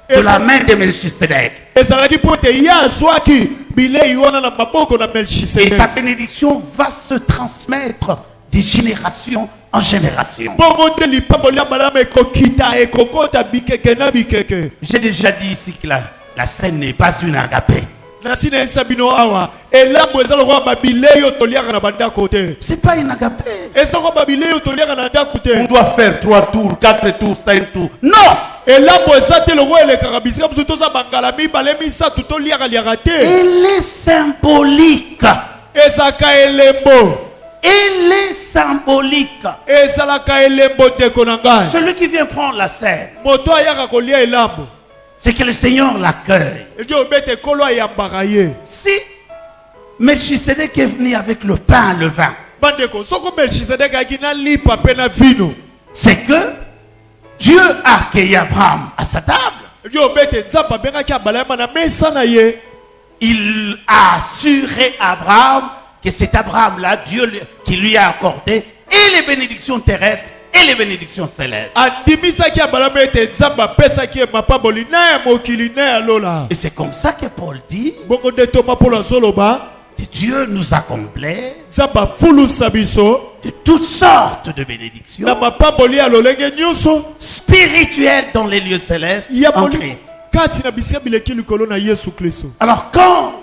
de la main de Melchisedec. ezalaki mpo ete ye azwaki bilei wana na maboko na Et melchisedek. sa bénédiction va se transmettre de génération en génération. bongo nde lipamboli ya balayamu ekokita ekokota bikeke na bikeke. J'ai déjà dit ici que la scène n'est pas une agapée. nasi nayebisa bino awa elambo eza lokola babilei oyo toliaka na bandako te. C'est pas une agapée. eza lokola babilei oyo toliaka na ndako On te. doit faire 3 tours, 4 tours, 5 tours. Non! elambo eza te lokola elekaka bisika biso toza bangala mibale misatu toliakaliaka te. Elle est symbolique. ezalaka elembo. Elle est symbolique. ezalaka elembo ndeko na ngai. Celui qui vient prendre la scène, moto ayaka kolia elambo c'est que le Seigneur l'accueille. elio obete ekolo ayambaka ye. Si Melchisedec est venu avec le pain, le vin, bandeko soko melchisedek ayaki na lipa mpe na vino c'est que Dieu a accueilli Abraham à sa table. elio obete nzambe abengaki abalayama na mesa na ye. Il a assuré à Abraham que c'est Abraham-là, qui lui a accordé et les bénédictions terrestres et les bénédictions célestes. andimisaki abalama ete nzambe apesaki ye mapamboli na ya mokili na ya lola. Et c'est comme ça que Paul dit bongo nde toma mpona azoloba que Dieu nous a comblés nzambe afulusa biso de toutes sortes de bénédictions na mapamboli ya lolenge nyonso spirituelles dans les lieux célestes ya en molimo Christ. kati na bisika bileki likolo na yesu kristo. Alors quand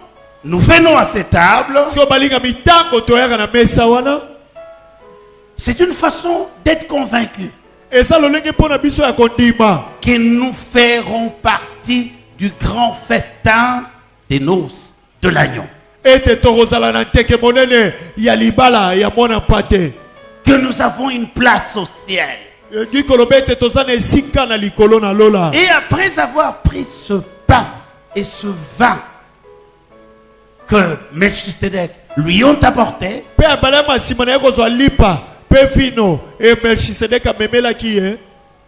nous venons à cette table, siko balinga mitango toyaka na mesa wana c'est une façon d'être convaincu eza lolenge mpona biso ya kondima que nous ferons partie du grand festin des noces de l'agneau. ete tokozala na nteke monene ya libala ya mwana mpate. Que nous avons une place au ciel. elingi koloba ete toza na esika na likolo na lola. Et après avoir pris ce pain et ce vin que Melchisedec lui ont apporté, mpe abalama nsima na ye kozwa lipa mpe vino e melchisedek amemelaki ye.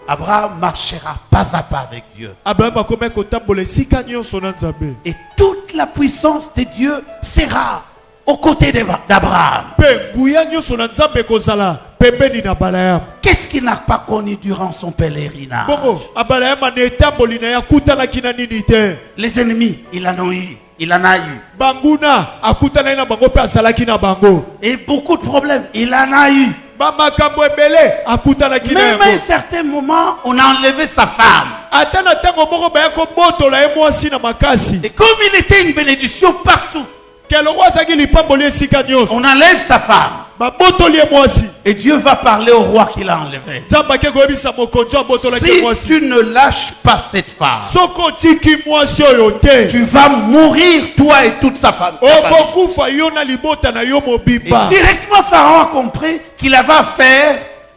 Abraham marchera pas à pas avec Dieu. abraham akomi kotambola esika nyonso na nzambe. Et toute la puissance de Dieu sera aux côtés d'Abraham. mpe nguya nyonso na nzambe ekozala pembeni na balayamu. Qu'est-ce qu'il n'a pas connu durant son pèlerinage? bongo abalayamu na etamboli na ye akutanaki na nini te. Les ennemis, il en a eu. Il en a eu. banguna akutanaki na bango mpe azalaki na bango. Et beaucoup de problèmes, il en a eu. bamakambo ebele akutanaki na Même à un yango. certain moment, on a enlevé sa femme. ata na ntango moko baya kobotola ye mwasi na makasi. Et comme il était une bénédiction partout, keloko azalaki lipamboli esika nyonso. on enlève sa femme. babotoli ye mwasi. Et Dieu va parler au roi qui l'a enlevé. nzambe ake koyebisa mokonzi abotolaki ye Si mwasi. tu ne lâches pas cette femme, soko otiki mwasi oyo te tu vas mourir, toi et toute sa femme. ta famille. okokufa yo na libota na yo Et mobimba. directement, Pharaon a compris qu'il avait affaire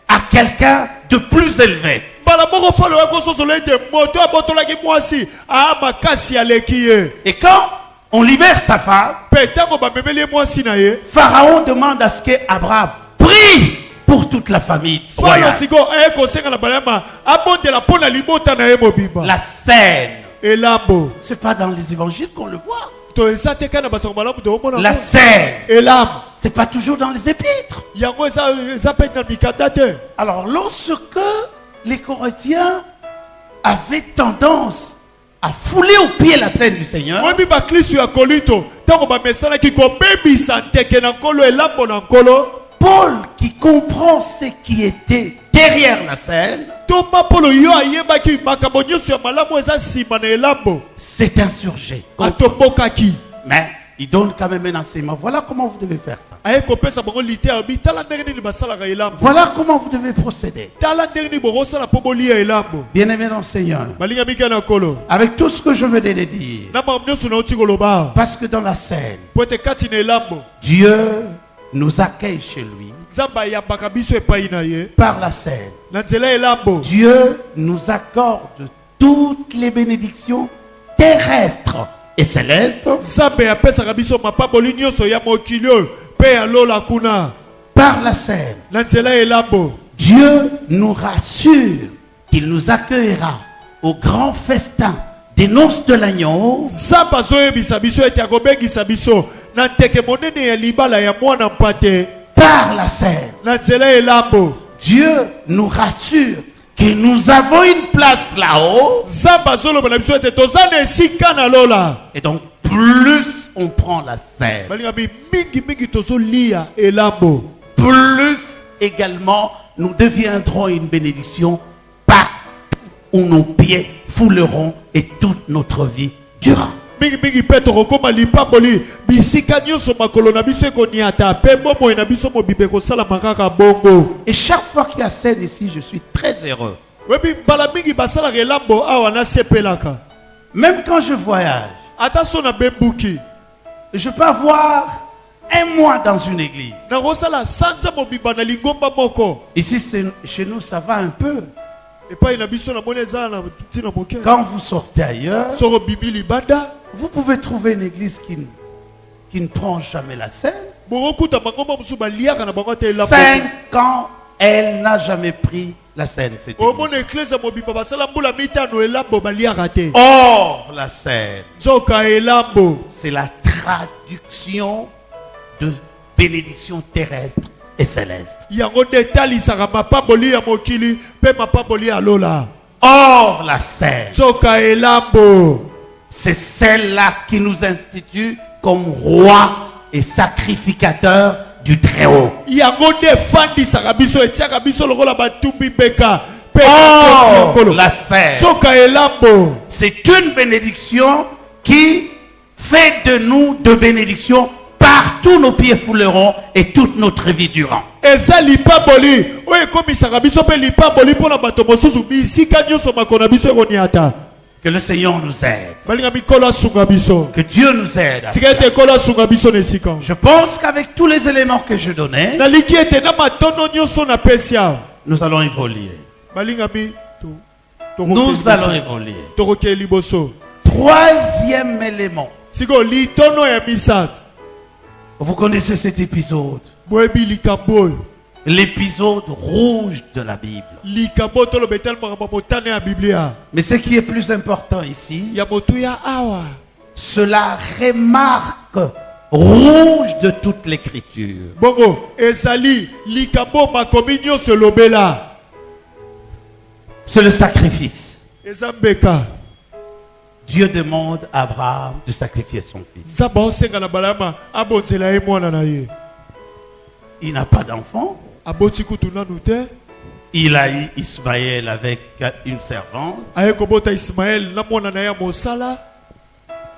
à quelqu'un de plus élevé. mbala moko falo ekososola ete moto abotolaki mwasi aa makasi aleki ye. Et quand on libère sa femme, mpe ntango bamemeli ye mwasi na ye Pharaon demande à ce qu'Abraham prie pour toute la famille falo royale. siko aye kosenga na balama abondela mpo na libota na ye mobimba. La scène, elambo c'est pas dans les évangiles qu'on le voit. to eza te kaka na basango malamu toomona La scène, elambo c'est pas toujours dans les épîtres. yango eza mpe na mikanda te. Alors, lorsque les Corinthiens avaient tendance à fouler aux pieds la scène du Seigneur, oyebi baklistu ya kolinto ntango bamesanaki kobebisa nteke na nkolo elambo na nkolo. Paul, qui comprend ce qui était derrière la scène, toma polo yo ayebaki makambo nyonso ya malamu eza nsima na elambo s'est insurgé. atombokaki. Mais il donne quand même un enseignement. Voilà comment vous devez faire ça. aye kopesa bango lite abi tala ndenge nini basalaka elambo. Voilà comment vous devez procéder. tala ndenge nini bokosala mpo bolia elambo. Bien-aimé dans le Seigneur, balinga mika na nkolo avec tout ce que je venais de dire, na makambo nyonso nauti koloba parce que dans la scène, po ete kati na elambo Dieu nous accueille chez lui nzambe ayambaka biso epai na ye. par la scène. na nzela ya elambo Dieu nous accorde toutes les bénédictions terrestres et célestes, Nzambe apesaka biso mapamboli nyonso ya mokili oyo mpe ya lola kuna par la scène, na nzela elambo. Dieu nous rassure qu'il nous accueillera au grand festin des noces de l'agneau. Nzambe azoyebisa biso ete akobengisa biso na nteke monene ya libala ya mwana mpate Par la scène, na nzela elambo. Dieu nous rassure que nous avons une place là-haut. Nzambe azoloba na biso ete toza na esika na lola. Et donc, plus on prend la scène, Balingami mingi tozolia elambo, plus également nous deviendrons une bénédiction partout où nos pieds fouleront et toute notre vie durant. mingi pe tokokoma lipamboli bisika nyonso makolo na biso ekoniata pe bomoi na biso mobibe kosala makaka bongo. Et chaque fois qu'il y a scène ici, je suis très heureux. Webi mbala mingi basalaka elambo awa nasepelaka. Même quand je voyage, Ata so na bembuki je peux avoir un mois dans une église. nakosala sanza mobimba na lingomba moko. Ici, chez nous, ça va un peu. Epai na biso namoni eza na ntina moke. Quand vous sortez ailleurs, Soko bibi libanda vous pouvez trouver une église qui ne prend jamais la scène. bokokuta mangomba mosusu baliaka na bango te elambo. 5 ans, elle n'a jamais pris la scène. Cette église. omona eklese mobimba basala mbula mitano elambo baliaka te. Or, la scène, Nzoka elambo c'est la traduction de bénédiction terrestre et céleste. yango nde etalisaka mapamboli ya mokili mpe mapamboli ya lola. Or, la scène, Nzoka elambo c'est celle-là qui nous institue comme roi et sacrificateur du Très-Haut. yango nde efandisaka biso etiaka biso lokola batumbi mbeka mpe Or, bakolo. la scène, Nzoka elambo c'est une bénédiction qui fait de nous de bénédictions partout nos pieds fouleront et toute notre vie durant. eza lipamboli oyo ekomisaka biso mpe lipamboli mpo na bato mosusu bisika nyonso makolo na biso ekoniata. Que le Seigneur nous aide. balinga mikolo asunga biso Que Dieu nous aide. À tika cela. ete ekolo asunga biso na esika. Je pense qu'avec tous les éléments que je donnais, naliki ete na matondo nyonso na pesi awa nous allons évoluer. balingami Nous allons évoluer. tokokee liboso. Troisième élément. sikoyo litono ya misato Vous connaissez cet épisode. boyebi likambo oyo L'épisode rouge de la Bible. likambo toloba etalmaka motane ya biblia Mais ce qui est plus important ici, ya motuya awa cela remarque rouge de toute l'écriture. bongo ezali likambo makomi nyonso elobela C'est le sacrifice. eza mbeka. Dieu demande à Abraham de sacrifier son fils. nzambe aosenga na balama abonzela ye mwana na ye. Il n'a pas d'enfant. aboti kutu nanu te. Il a eu Ismaël avec une servante. aye kobota ismael na mwana na ye ya mosala.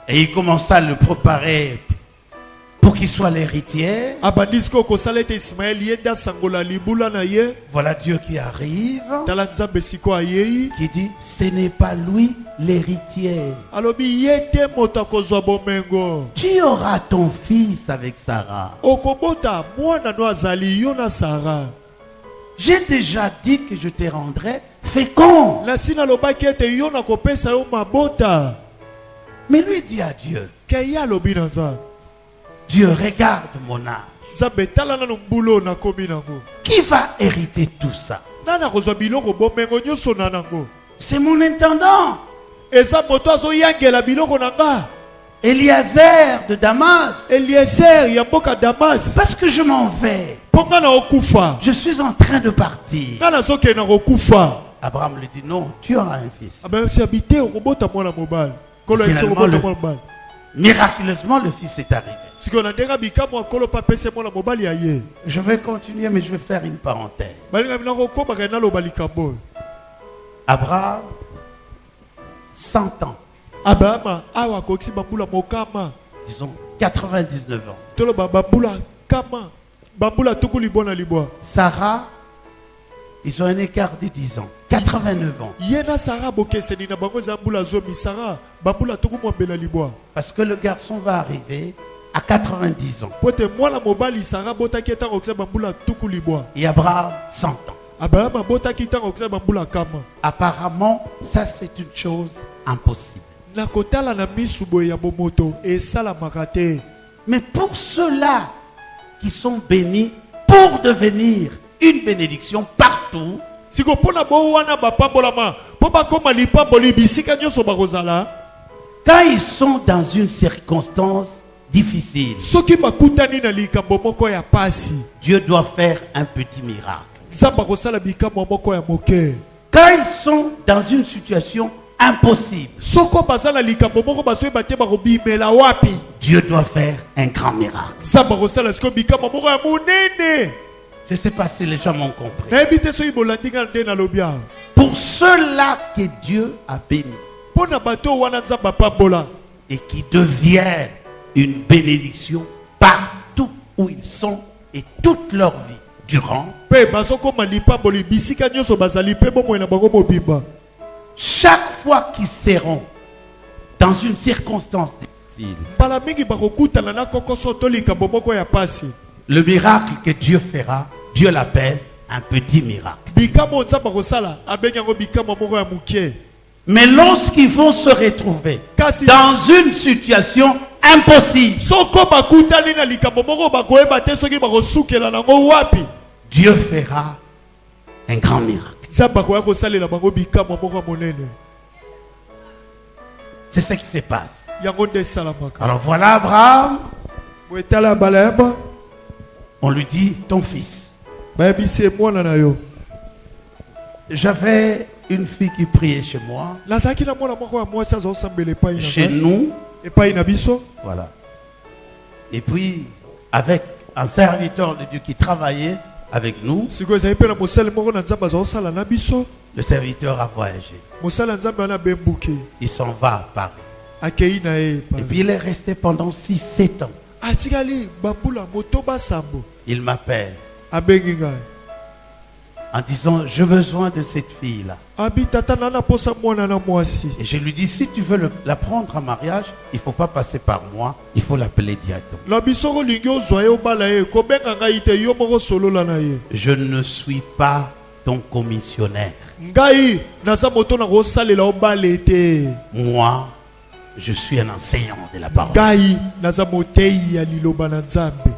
Et il commença à le préparer pour qu'il soit l'héritier. abandisi ko kosala ete ismael ye nde asangola libula na ye. Voilà Dieu qui arrive, tala nzambe siko ayei qui dit, ce n'est pas lui l'héritier. alobi ye te moto akozwa bomengo. Tu auras ton fils avec Sarah. okobota mwana no azali yo na sara. J'ai déjà dit que je te rendrai fécond. nasi nalobaki ete yo nakopesa yo mabota. Mais lui dit à Dieu, ke ye alobi na nzambe Dieu regarde mon âge. nzambe tala nano mbulo nakomi nango. Qui va hériter tout ça? nani akozwa biloko bomengo nyonso na nango. C'est mon intendant, eza moto azoyangela biloko na nga. Eliezer de Damas. eliezer ya mboka damas. Parce que je m'en vais. mpo nga na okufa. Je suis en train de partir. nga nazokende na kokufa. Abraham lui dit, non, tu auras un fils. abasi abi te okobota mwana mobali. kolo yeso Finalement, okobota le- mwana mobali. Miraculeusement, le fils est arrivé. sikoyo na ndenge bikamwa kolo pa pese mwana mobali ya ye. Je vais continuer, mais je vais faire une parenthèse. balinga bina kokomaka naloba likambo oyo. Abraham, 100 ans, abrahama awa akokisi bambula mokama. disons 99 ans. toloba bambula kama. bambula tuku libwa na libwa. Sarah, ils ont un écart de 10 ans. 89 ans. ye na sara bokeseni na bango eza mbula zomi. sara bambula tuku mwambe na libwa. Parce que le garçon va arriver à 90 ans. po te mwana mobali sara botaki ntango okisa bambula tuku libwa. Et Abraham, 100 ans. abrahama botaki ntango okisa bambula kama. Apparemment, ça c'est une chose impossible. nakotala na misu boye ya bomoto esalamaka te. Mais pour ceux-là qui sont bénis pour devenir une bénédiction partout, siko pona bo wana bapambolama po bakoma lipamboli bisika nyonso bakozala quand ils sont dans une circonstance difficile, soki bakutani na likambo moko ya pasi Dieu doit faire un petit miracle. nzambe akosala bikambo moko ya moke. Quand ils sont dans une situation impossible, Soko bazala likambo moko basoyeba te bakobimela wapi, Dieu doit faire un grand miracle. nzambe akosala siko bikambo moko ya monene. Je ne sais pas si les gens m'ont compris. nayebi te soki bolandi nga nde nalobi awa. Pour ceux-là que Dieu a bénis mpo na bato wana nzambe apambola et qui deviennent une bénédiction partout où ils sont et toute leur vie durant, mpe bazokoma lipamboli bisika nyonso bazali mpe bomoi na bango mobimba. chaque fois qu'ils seront dans une circonstance difficile, mbala mingi bakokutana na kokoso to likambo moko ya pasi, le miracle que Dieu fera, Dieu l'appelle un petit miracle. bikambo nzambe akosala abengi yango bikambo moko ya mokie. Mais lorsqu'ils vont se retrouver Kasi dans une situation impossible, soko bakutani na likambo moko bakoyeba te soki bakosukela nango wapi, Dieu fera un grand miracle. nzambe akoya kosalela bango bikambo moko ya monene. C'est ce qui se passe. yango nde esalamaka. Alors voilà Abraham, boetala balayaba on lui dit ton fils. bayebisi mwana na yo. J'avais une fille qui priait chez moi, nazalaki na mwana moko ya mwasi azosambela epai chez na nous, epai na biso. voilà. Et puis avec un serviteur de Dieu qui travaillait avec nous, sikoyo ezali mpe na mosali moko na nzambe azosala na biso. le serviteur a voyagé. mosali ya nzambe wana bembuki Il s'en va à Paris. akei na ye Et puis il est resté pendant 6-7 ans. atikali bambula motoba sambo. Il m'appelle abengi ngai en disant j'ai besoin de cette fille-là. abi tata nana posa mwana na mwasi. Et je lui dis si tu veux la prendre en mariage, il ne faut pas passer par moi, il faut l'appeler directement. na biso kolingi ozwa ye obala ye kobenga ngai te yo moko solola na ye. Je ne suis pas ton commissionnaire. ngai naza moto na kosalela obala te. Moi, je suis un enseignant de la parole. ngai naza motei ya liloba na nzambe.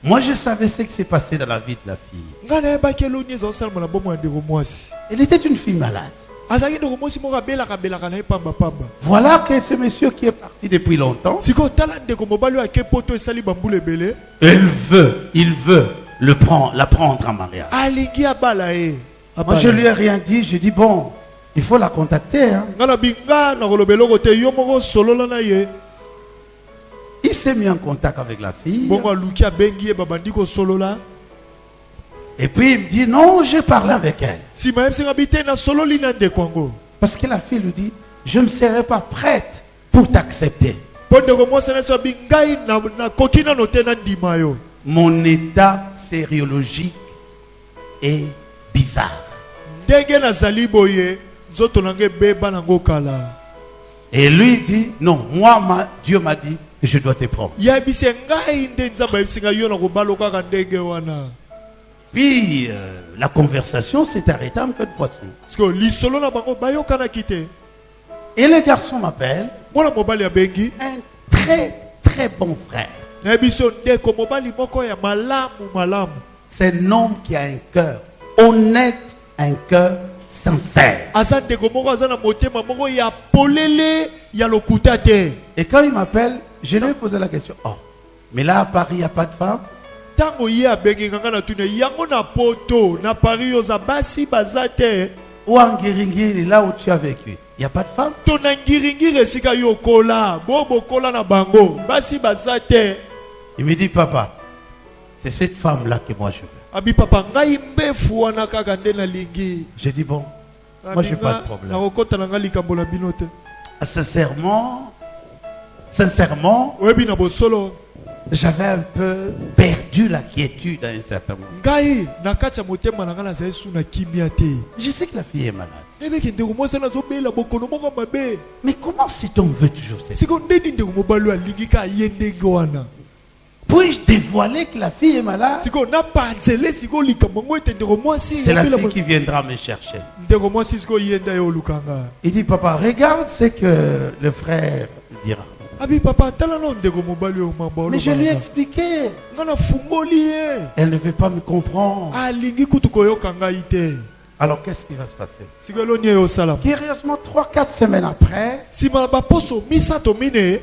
Moi, je savais ce qui s'est passé dans la vie de la fille. ngai nayebaki eloni ezosalama na bomo ya ndeko mwasi. Elle était une fille malade. azalaki ndeko mwasi moko abelaka na ye pambapamba. Voilà que ce monsieur qui est parti depuis longtemps, sikoyo tala ndeko mobali oyo ake poto esali bambula ebele. il veut la prendre en mariage. alingi abala ye. Moi, je lui ai rien dit. Je dis bon, il faut la contacter. Hein. ngai na binga na koloba eloko te yo moko solola na ye. Il s'est mis en contact avec la fille. bongo aluki abengi ye babandi kosolola. Et puis il me dit non, j'ai parlé avec elle. nsima yebisinga bi te na sololi na ndeko yango. Parce que la fille lui dit, je ne serai pas prête pour t'accepter. mpo ndeko mwasi na biso abi ngai nakoki nano te na ndima yo. Mon état sériologique est bizarre. ndenge nazali boye nzoto na ngai ebeba nango kala. Et lui dit, non, Dieu m'a dit que je dois te prendre. yebisi ngai nde nzambe ayebisi ngai yo na kobala kaka ndenge wana. Puis la conversation s'est arrêtée en queue de poisson. parce que lisolo na bango bayokanaki te. Et le garçon m'appelle, mwana mobali abengi un très très bon frère. na biso ndeko mobali moko ya malamu. C'est un homme qui a un cœur honnête, un cœur sincère. aza ndeko moko aza na motema moko ya polele ya lokuta te. Et quand il m'appelle, je lui ai posé la question, oh, mais là à Paris, il n'y a pas de femme? ntango ye abengi nganga na tune yango na poto na Paris oza basi baza te. Ou en Guéringui, là où tu as vécu, il n'y a pas de femme? to na ngiringiri esika yo kola bokola na bango basi baza te. Il me dit, papa, c'est cette femme-là que moi je veux. abi papa ngai mbefu wana kaka nde nalingi. J'ai dit, bon, moi j'ai pas de problème. nakokota na ngai likambo na bino te. Sincèrement, oyebi na bosolo j'avais un peu perdu la quiétude à un certain moment. ngai na kati ya motema na ngai nazali su na kimia te. Je sais que la fille est malade. ebeki ndeko mwasi nazobela bokono moko mabe. Mais comment cet homme veut toujours cette? siko ndeni ndeko mobali oyo alingi ka ye ndenge wana. Puis-je dévoiler que la fille est malade? Siko na panzele siko likambo ete ndeko mwasi. C'est la fille qui viendra me chercher. Ndeko mwasi siko yenda yo lukanga. Il dit, papa, regarde ce que le frère dira. Abi papa tala no ndeko mobali o mamba. Mais je lui ai expliqué. Ngana fungoli ye. Elle ne veut pas me comprendre. Alingi kutu koyokanga ite. Alors qu'est-ce qui va se passer? Siko lo nye yo salam. Curieusement, 3-4 semaines après, Si malaba poso misato mine.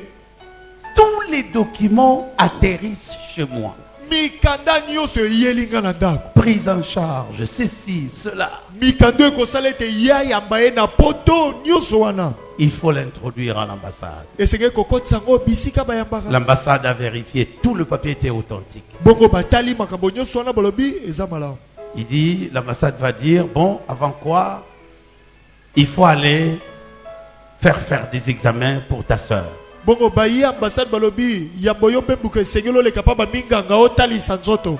tous les documents atterrissent chez moi. Mikanda nyonso yelinga na ndako. Prise en charge, ceci, cela. Mikando ekosala ete ya yamba ye na poto nyonso wana. Il faut l'introduire à l'ambassade. Esenge kokotisa ngo bisika bayambaka. L'ambassade a vérifié, tout le papier était authentique. Bongo batali makambo nyonso wana bolobi eza malamu. Il dit, l'ambassade va dire, bon, avant quoi, il faut aller faire des examens pour ta soeur. Bongo bayi ambassade balobi yambo yo mpe buka esengelo le kapaba minganga otalisa nzoto.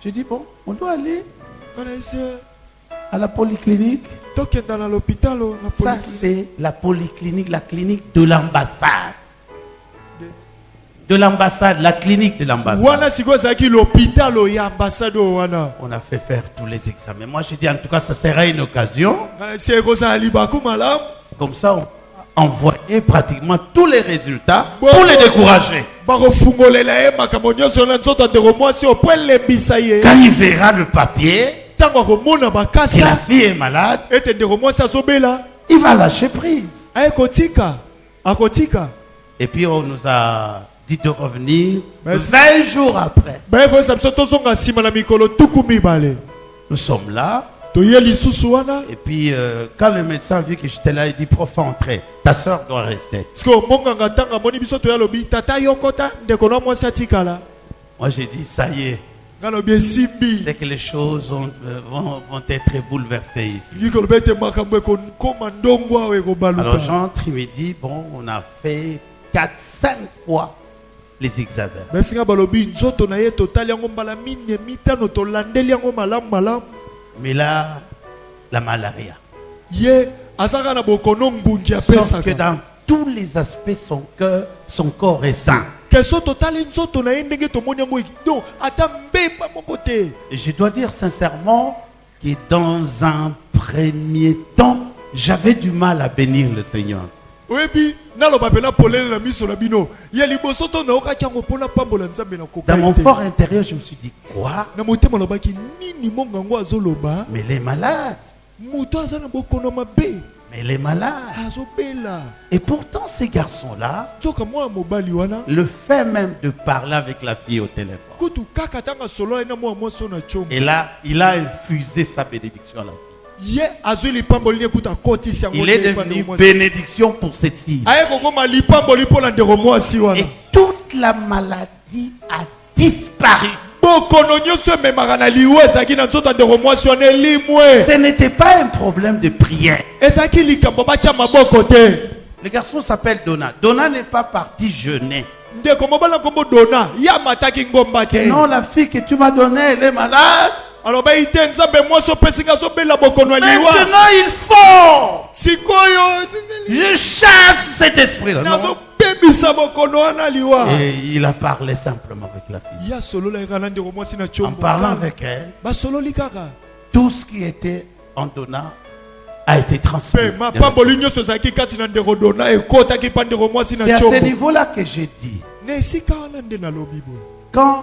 Je dis, bon, on doit aller Kana ese à la polyclinique. tokenda na l'hôpital na Ça, polyclinique. c'est la polyclinique, la clinique de l'ambassade. De l'ambassade, la clinique de l'ambassade. Wana siko zaki l'hôpital ya ambassade wana. On a fait faire tous les examens. Moi, je dis, en tout cas, ça serait une occasion. Kana ese koza libaku malam. Comme ça, on envoyer pratiquement tous les résultats pour les décourager. Bako fungolela ye makambo nyonso na nzoto ndeko mwasi opwele bisa ye. Quand il verra le papier, Tango komona et la bakasa fille est malade, ete ndeko mwasi azobela. il va lâcher prise. Akotika. Akotika. Et puis, on nous a dit de revenir Mais 20 jours après. Baye ko samso tozonga sima na mikolo tuku mibale. Nous sommes là. Toye lisusu wana. Et puis, quand le médecin a vu que j'étais là, il dit, prof, entrez. Ta soeur doit rester. Siko monganga tanga moni biso toya lobi tata yokota ndeko na mwasi atikala. Moi, j'ai dit, ça y est. Ngalo bien simbi. C'est que les choses vont être bouleversées ici. Ngiko bete makambo ko koma ndongwa we ko baluka. Alors j'entre, il me dit, bon, on a fait 4-5 fois les examens. Mais singa balobi nzoto na ye total yango mbala mine mitano to landeli yango malam. Mais là, la malaria. Ye azaka na bokono ngungi Sauf apesa. que dans tous les aspects, son corps est sain. Keso total nzoto na ye ndenge to moni yango non ata mbeba mokote. Et je dois dire sincèrement que dans un premier temps, j'avais du mal à bénir le Seigneur. Oyebi naloba pena polele na miso na bino. Ye liboso to na okaki yango pona pambola nzambe na koka. Dans mon fort intérieur, je me suis dit, quoi? Na motema lobaki nini mongango azoloba? Mais elle est malade. Muto aza na bokono mabe. Mais elle est malade. Azobela. Et pourtant, ces garçons-là, Toka mwa mobali wana. le fait même de parler avec la fille au téléphone. Kutu kaka tanga solo na mwa mwa sona chombo. Et là, il a infusé sa bénédiction à la fille. Ye azoli pamboli kuta koti si yango. Il est devenu bénédiction pour cette fille. Aye kokoma lipamboli pona ndeko mwasi wana. Et toute la maladie a disparu. Bokono nyonso memaka na liwe ezaki na nzoto ndeko mwasi wana elimwe. Ce n'était pas un problème de prière. Ezaki likambo bacha maboko te. Le garçon s'appelle Donna. Donna n'est pas parti jeûner. Ndeko mobala kombo dona ya mataki ngomba te. Non, la fille que tu m'as donnée, elle est malade. Alors ba ite nzambe mwasi opesinga zobela bokono ya liwa. Maintenant, il faut. Sikoyo Je chasse cet esprit-là. non? nazo bebisa bokono wana liwa. Et il a parlé simplement avec la fille. Ya solo la kana ndeko mwasi na En chombo. parlant avec elle, Ba solo likaka. tout ce qui était en Donna a été transmis. Pe ma pamboli nyonso zaki kati na ndeko dona ekota ki pa ndeko mwasi C'est na à ce chombo. niveau-là que j'ai dit, Ne sika wana nde na lobi bo. quand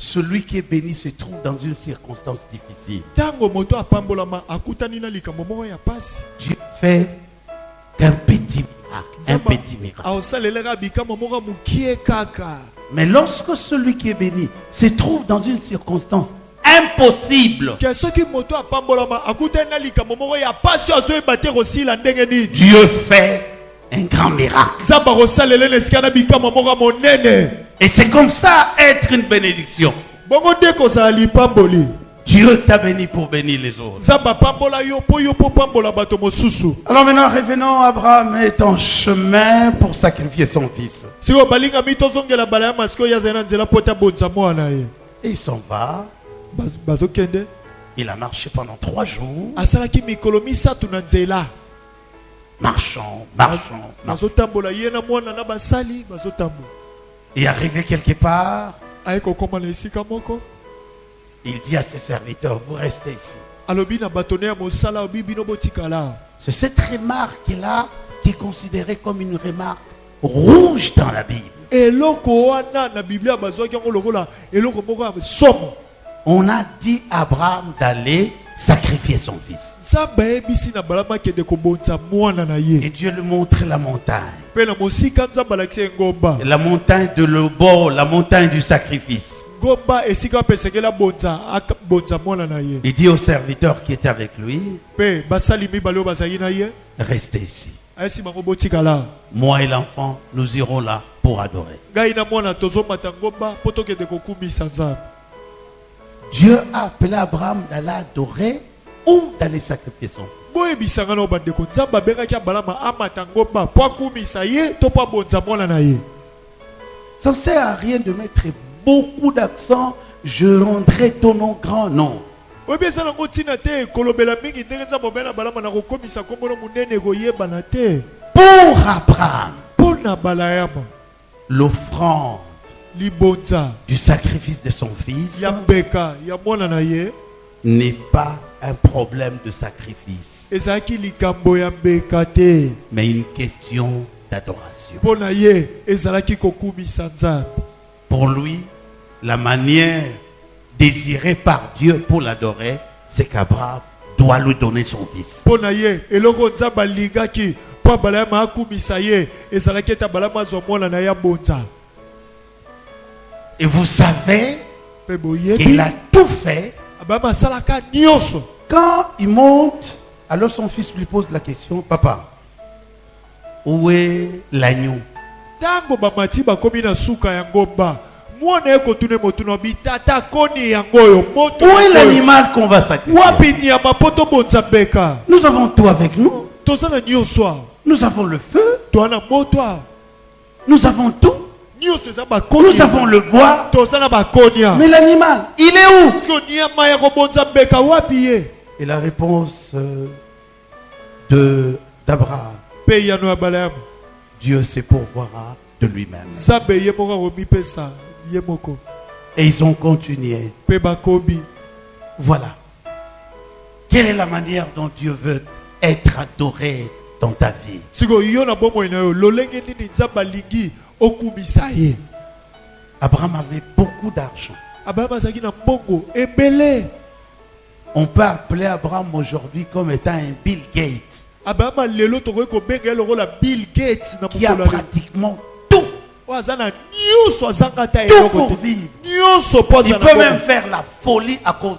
celui qui est béni se trouve dans une circonstance difficile, Tango moto apambolama akutani na likambo moko ya pasi. Dieu fait un petit miracle. Un petit miracle. Aosaleleka bikambo moko mukie kaka. Mais lorsque celui qui est béni se trouve dans une circonstance impossible, Ke soki moto apambolama akutani na likambo moko ya pasi azoyeba te kosila ndenge nini. Dieu fait un grand miracle. Nzamba kosalela na esika na bikambo moko monene. Et c'est comme ça être une bénédiction. Bongo nde kozala lipamboli. Dieu t'a béni pour bénir les autres. Nzamba pambola yo po pambola bato mosusu. Alors maintenant, revenons. Abraham est en chemin pour sacrifier son fils. Siko balinga mitozongela bala ya masiko ya zena nzela pota bonza mwana ye. Et il s'en va. Bazokende. Il a marché pendant 3 jours. Asalaki mikolo misatu na nzela. Marchant. Bazotambola ye na mwana na basali bazotambola. Et arrivé quelque part, aye kokoma na esika moko il dit à ses serviteurs, vous restez ici. alobi na batone ya mosala obi bino botikala. C'est cette remarque-là qui est considérée comme une remarque rouge dans la Bible. Eloko wana na Biblia bazwaki yango lokola eloko moko ya somo. On a dit à Abraham d'aller sacrifier son fils. Nzambe ayebisi na balama kende kobonza mwana na ye. Et Dieu lui montre la montagne. Pe na mosika nzambe alakisi ye ngomba. La montagne de l'Obor, la montagne du sacrifice. Ngomba esika apesengela bonza mwana na ye. Il dit aux serviteurs qui étaient avec lui, Pe basali mibale oyo bazalaki na ye restez ici. ayesi bango botikala. Moi et l'enfant, nous irons là pour adorer. Ngai na mwana tozomata ngomba mpo tokende kokumisa Nzambe. Dieu a appelé Abraham d'aller adorer ou d'aller sacrifier son fils. boyebisanga na bandeko Nzambe abengaki Abalama amata ngomba po akumisa ye to po abonza mwana na ye. Ça ne sert à rien de mettre beaucoup d'accent. Je rendrai ton nom grand, non. Oyebisa nango ntina te kolobela mingi ndenge Nzambe obena Abalama na kokomisa kombono munene koyebana te. Pour Abraham, Mpo na Balayama l'offrande libonza du sacrifice de son fils ya mbeka ya mwana na ye n'est pas un problème de sacrifice, ezalaki likambo ya mbeka te. mais une question d'adoration. Mpo na ye ezalaki kokumisa Nzambe. Pour lui, la manière désirée par Dieu pour l'adorer, c'est qu'Abraham doit lui donner son fils. Mpo na ye eloko Nzambe alingaki po Balayama akumisa ye ezalaki ete Abalama azwa mwana na ye abonza. Et vous savez Pe boyebi qu'il a tout fait. Abalama asalaka nyonso. Quand il monte, alors son fils lui pose la question, papa, où est l'agneau? Tango bamati bakomi na suka ya ngomba mwana ye kotune motuna bitata koni yango oyo moto Où est l'animal qu'on va sacrifier? wapi nyama po tobonza mbeka. Nous avons tout avec nous. Toza na nyonso Nous avons le feu. toza na moto awa. Nous avons tout. Nyonso eza bakoni. Nous avons le bois. toza na bakonia. Mais l'animal, il est où? Siko nyama ya kobonza mbeka wapi ye. Et la réponse d'Abraham, Pe yano ya Balayama Dieu se pourvoira de lui-même. Nzambe ye moko akomipesa ye moko. Et ils ont continué. Pe bakobi Voilà. Quelle est la manière dont Dieu veut être adoré dans ta vie? siko yo na bomoi na yo lolenge nini Nzambe alingi okumisa ye. Abraham avait beaucoup d'argent. Abalama azalaki na mbongo ebele. On peut appeler Abraham aujourd'hui comme étant un Bill Gates Abalama lelo tokoki kobenga ye lokola Bill Gates na qui a mokolo ya lelo. pratiquement tout, Oyo aza na nyonso azanga ta tout eloko pour te. vivre. Nyonso po Il aza na peut bongo. même faire la folie à cause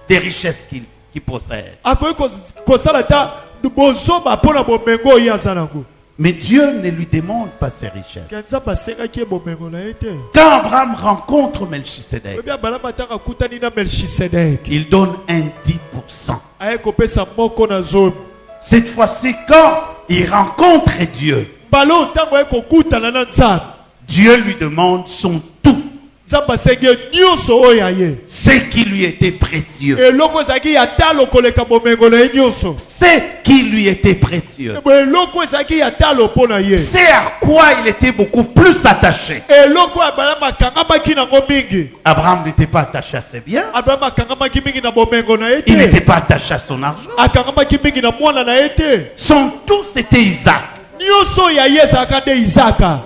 des richesses qu'il possède. Akoki kosala ta bozoba mpo na bomengo oyo aza nango. Mais Dieu ne lui demande pas ses richesses. Ke Nzambe asengaki ye bomengo na ye te. Quand Abraham rencontre Melchisedec, Oyebi Abalama ntango akutani na Melchisedeki il donne un 10%. aye kopesa moko na zomi. Cette fois-ci, quand il rencontre Dieu, mbala oyo ntango aye kokutana na Nzambe Dieu lui demande son tout, Nzambe asengi ye nyonso oyo aye. ce qui lui était précieux. Eloko ezalaki ya talo koleka bomengo na ye nyonso. Ce qui lui était précieux. Eloko ezalaki ya talo mpo na ye. C'est à quoi il était beaucoup plus attaché. Eloko ya Abalama akangamaki nango mingi. Abraham n'était pas attaché à ses biens. Abalama akangamaki mingi na bomengo na ye Il n'était te. pas attaché à son argent. Akangamaki mingi na mwana na ye te. Son tout, c'était Isaac. Nyonso ya ye ezalaka nde Isaka.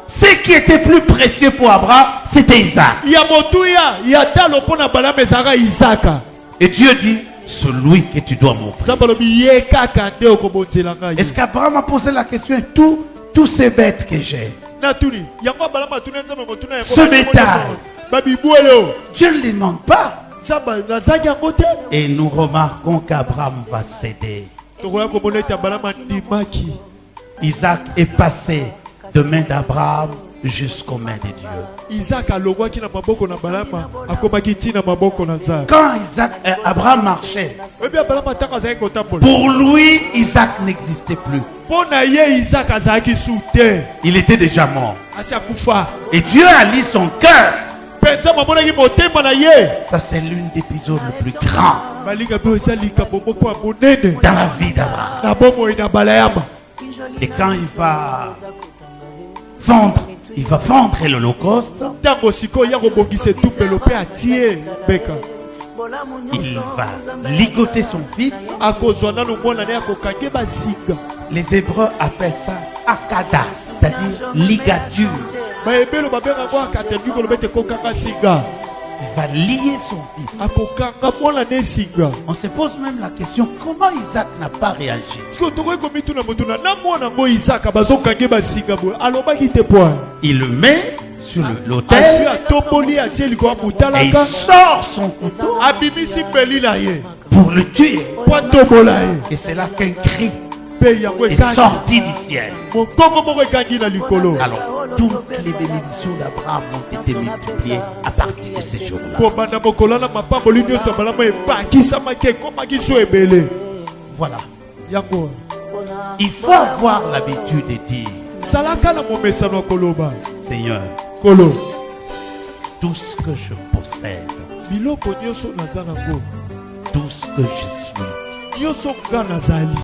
Ce qui était plus précieux pour Abraham, c'était Isaac. Ya motuya ya talo mpo na Abalama ezalaka Isaka. Et Dieu dit, celui que tu dois m'offrir. Nzambe alobi ye kaka nde okobonzela ngai. Est-ce qu'Abraham a posé la question, tous ces bêtes que j'ai, Natuni yango Abalama atuni Nzambe motuna yango. Ce bétail. Babibwelo. Dieu ne lui demande pas. Nzambe nazaki yango te. Et nous remarquons qu'Abraham va céder. Tokoya komona ete Abalama ndimaki. Isaac est passé de main d'Abraham jusqu'aux mains de Dieu. Isaka alongwaki na maboko na Abalama akomaki ntina maboko na Nzambe. Quand Abraham marchait, Oyebi Abalama ntango azalaki kotambola. pour lui, Isaac n'existait plus. Mpo na ye Isaka azalaki su te. Il était déjà mort. Asi akufa. Et Dieu a lié son cœur. Mpe Nzambe amonaki motema na ye. Ça, c'est l'une des épisodes le plus grand Balinga mpe eza likambo moko ya monene dans la vie d'Abraham. na bomoi na Balayama. Et quand il va vendre Il va vendre l'Holocauste. Tango siko ya kobongisa tumbelo pe atie beka. Il va ligoter son fils. Akozwa nanu mwana ne akokange basinga. Les Hébreux appellent ça akada, c'est-à-dire ligature. Baebelo babenga ko akatengi ko lobete kokanga singa. Il va lier son fils. Akokanga mwana ne singa. On se pose même la question, comment Isaac n'a pas réagi? Siko toko ko mituna mutuna na mwana ngo Isaac bazokange basinga bo. Alobaki te point. Il le met sur l'autel et il sort son couteau pour le tuer. Et c'est là qu'un cri est sorti du ciel. Alors, toutes les bénédictions d'Abraham ont été multipliées à partir de ces jours-là. Voilà. Il faut avoir l'habitude de dire, Seigneur, tout ce que je possède, tout ce que je suis,